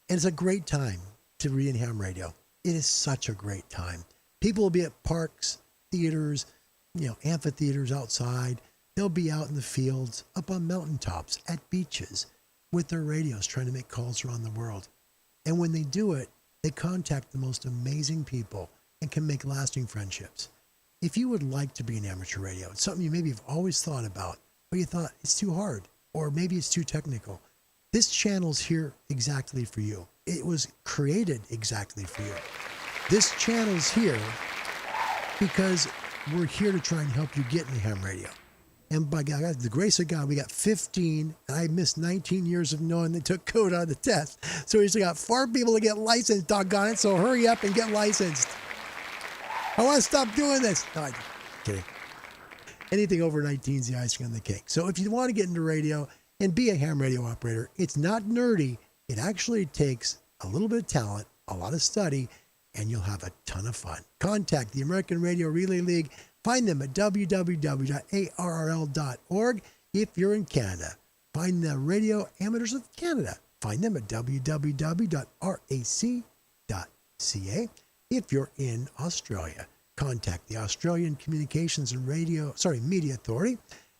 And it's a great time to be in ham radio. It is such a great time. People will be at parks, theaters, amphitheaters outside. They'll be out in the fields, up on mountaintops, at beaches, with their radios trying to make calls around the world. And when they do it, they contact the most amazing people and can make lasting friendships. If you would like to be in amateur radio, it's something you maybe have always thought about, but you thought it's too hard, or maybe it's too technical. This channel's here exactly for you. It was created exactly for you. This channel's here because we're here to try and help you get into ham radio. And by God, the grace of God, we got 15, and I missed 19 years of knowing they took code on the test. So we still got 4 people to get licensed, doggone it, so hurry up and get licensed. I want to stop doing this. No, I'm kidding. Anything over 19 is the icing on the cake. So if you want to get into radio and be a ham radio operator, it's not nerdy. It actually takes a little bit of talent, a lot of study, and you'll have a ton of fun. Contact the American Radio Relay League. Find them at www.arrl.org if you're in Canada. Find the Radio Amateurs of Canada. Find them at www.rac.ca if you're in Australia. Contact the Australian Communications and Media Authority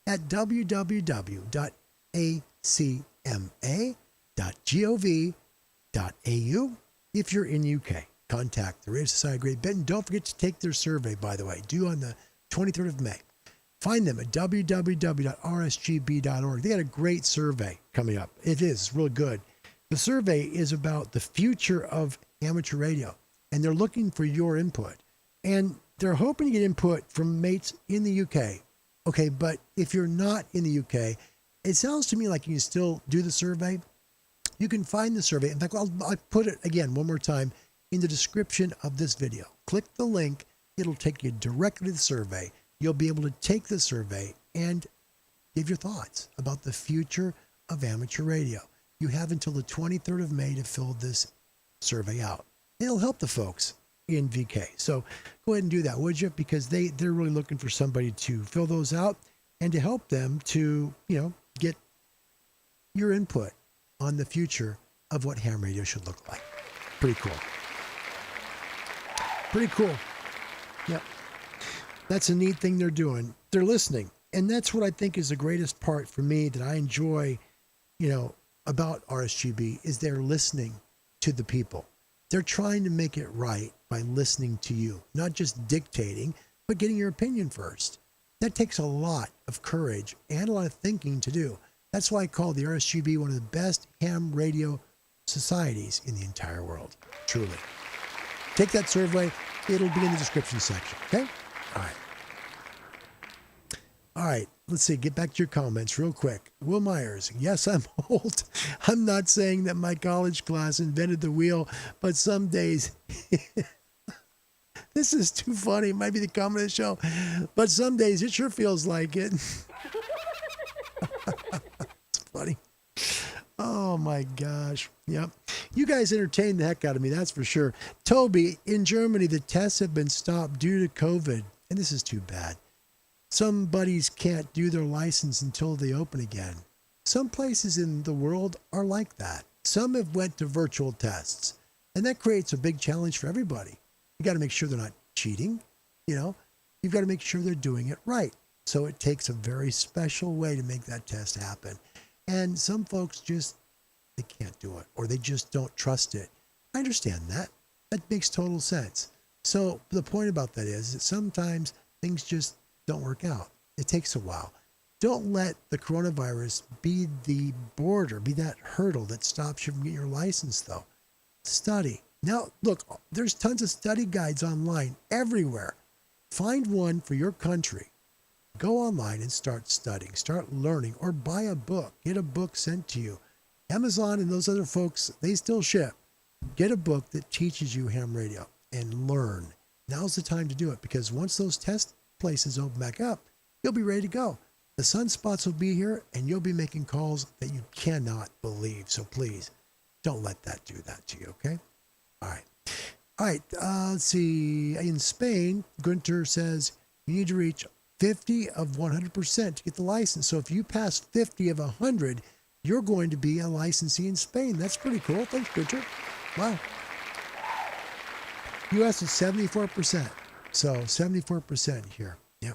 at www.acma.gov.au if you're in UK. Contact the Radio Society of Great Britain. Don't forget to take their survey, by the way, due on the 23rd of May. Find them at www.rsgb.org. They got a great survey coming up. It is really good. The survey is about the future of amateur radio, and they're looking for your input. And they're hoping to get input from mates in the UK. Okay, but if you're not in the UK, it sounds to me like you can still do the survey. You can find the survey. In fact, I'll put it again one more time in the description of this video. Click the link. It'll take you directly to the survey. You'll be able to take the survey and give your thoughts about the future of amateur radio. You have until the 23rd of May to fill this survey out. It'll help the folks in VK. So go ahead and do that, would you? Because they're really looking for somebody to fill those out and to help them to, get your input on the future of what ham radio should look like. Pretty cool. Pretty cool. Yep. That's a neat thing they're doing. They're listening. And that's what I think is the greatest part for me that I enjoy, about RSGB is they're listening to the people. They're trying to make it right by listening to you, not just dictating, but getting your opinion first. That takes a lot of courage and a lot of thinking to do. That's why I call the RSGB one of the best ham radio societies in the entire world. Truly. Take that survey. It'll be in the description section. Okay? All right. Let's see. Get back to your comments real quick. Will Myers. Yes, I'm old. I'm not saying that my college class invented the wheel, but some days... This is too funny. It might be the comment of the show. But some days it sure feels like it. It's funny. Oh, my gosh. Yep. You guys entertain the heck out of me, that's for sure. Toby, in Germany, the tests have been stopped due to COVID. And this is too bad. Some buddies can't do their license until they open again. Some places in the world are like that. Some have went to virtual tests. And that creates a big challenge for everybody. You got to make sure they're not cheating. You've got to make sure they're doing it right. So it takes a very special way to make that test happen. And some folks they can't do it, or they just don't trust it. I understand that. That makes total sense. So the point about that is that sometimes things just don't work out. It takes a while. Don't let the coronavirus be the border, be that hurdle that stops you from getting your license, though. Study. Now, look, there's tons of study guides online everywhere. Find one for your country. Go online and start studying, start learning, or buy a book. Get a book sent to you. Amazon and those other folks, they still ship. Get a book that teaches you ham radio and learn. Now's the time to do it, because once those test places open back up, you'll be ready to go. The sunspots will be here, and you'll be making calls that you cannot believe. So please, don't let that do that to you, okay? All right. All right, let's see. In Spain, Gunter says you need to reach 50 of 100% to get the license. So if you pass 50 of 100, you're going to be a licensee in Spain. That's pretty cool. Thanks, Gunter. Wow. U.S. is 74%. So 74% here. Yeah.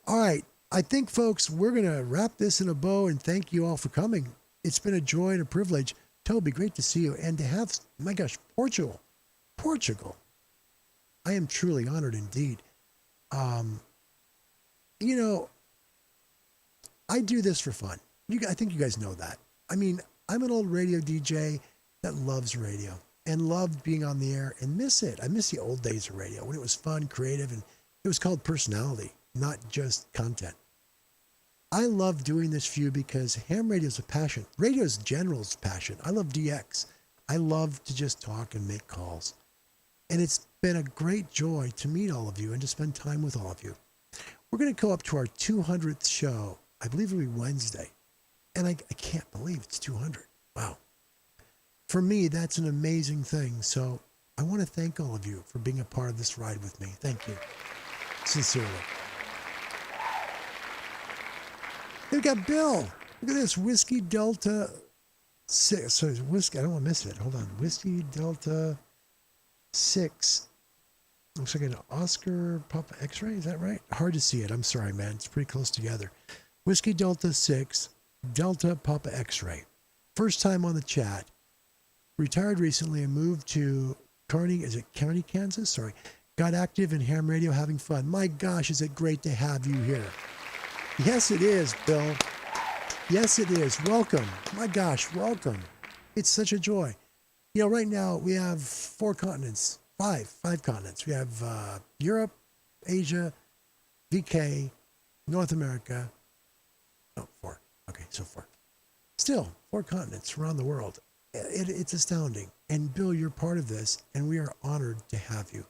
All right. I think, folks, we're going to wrap this in a bow, and thank you all for coming. It's been a joy and a privilege. Toby, great to see you. And to have, my gosh, Portugal. I am truly honored indeed. You know, I do this for fun. I think you guys know that. I mean, I'm an old radio DJ that loves radio and loved being on the air and miss it. I miss the old days of radio when it was fun, creative, and it was called personality, not just content. I love doing this for you because ham radio is a passion. Radio is general is a passion. I love DX. I love to just talk and make calls. And it's been a great joy to meet all of you and to spend time with all of you. We're going to go up to our 200th show. I believe it'll be Wednesday. And I can't believe it's 200. Wow. For me, that's an amazing thing. So I want to thank all of you for being a part of this ride with me. Thank you. Sincerely. We've got Bill. Look at this. Whiskey Delta 6. So whiskey. I don't want to miss it. Hold on. Whiskey Delta 6. Looks like an Oscar Papa X-ray. Is that right? Hard to see it. I'm sorry, man. It's pretty close together. Whiskey Delta 6. Delta Papa X-ray. First time on the chat. Retired recently and moved to County, Kansas? Sorry. Got active in ham radio, having fun. My gosh, is it great to have you here. Yes, it is, Bill. Yes, it is. Welcome. My gosh, welcome. It's such a joy. You know, right now we have 4 continents, five continents. We have Europe, Asia, VK, North America. Oh, 4. Okay, so 4. Still, 4 continents around the world. It's astounding. And Bill, you're part of this, and we are honored to have you.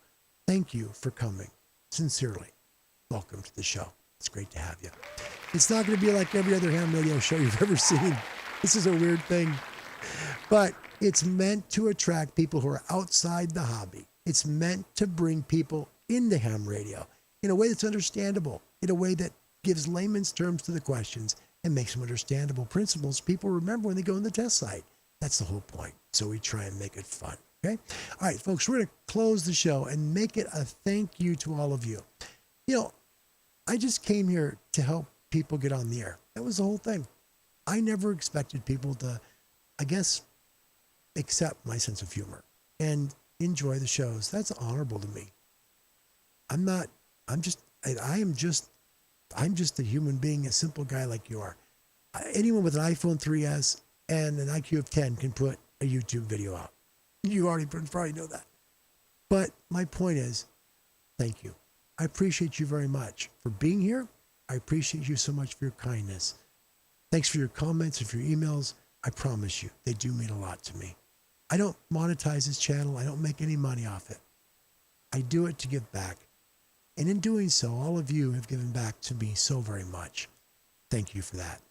Thank you for coming. Sincerely, welcome to the show. It's great to have you. It's not going to be like every other ham radio show you've ever seen. This is a weird thing. But it's meant to attract people who are outside the hobby. It's meant to bring people into ham radio in a way that's understandable, in a way that gives layman's terms to the questions and makes them understandable principles people remember when they go in the test site. That's the whole point. So we try and make it fun. Okay? All right, folks, we're going to close the show and make it a thank you to all of you. You know, I just came here to help people get on the air. That was the whole thing. I never expected people to, I guess, accept my sense of humor and enjoy the shows. That's honorable to me. I'm just a human being, a simple guy like you are. Anyone with an iPhone 3S and an IQ of 10 can put a YouTube video out. You already probably know that. But my point is, thank you. I appreciate you very much for being here. I appreciate you so much for your kindness. Thanks for your comments and for your emails. I promise you, they do mean a lot to me. I don't monetize this channel. I don't make any money off it. I do it to give back. And in doing so, all of you have given back to me so very much. Thank you for that.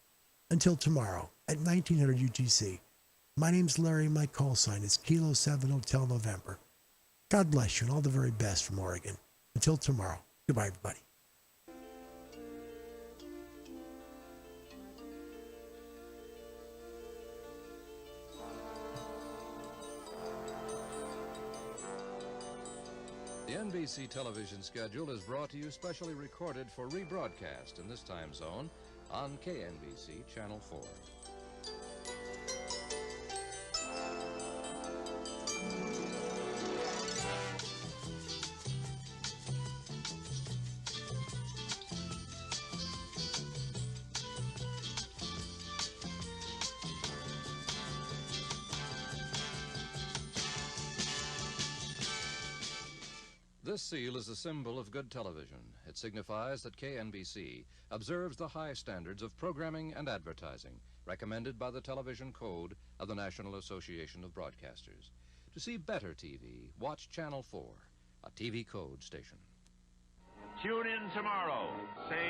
Until tomorrow at 1900 UTC, my name's Larry. My call sign is Kilo 7 Hotel November. God bless you and all the very best from Oregon. Until tomorrow, goodbye, everybody. The NBC television schedule is brought to you specially recorded for rebroadcast in this time zone on KNBC Channel 4. This seal is a symbol of good television. It signifies that KNBC observes the high standards of programming and advertising recommended by the Television Code of the National Association of Broadcasters. To see better TV, watch Channel 4, a TV Code station. Tune in tomorrow, same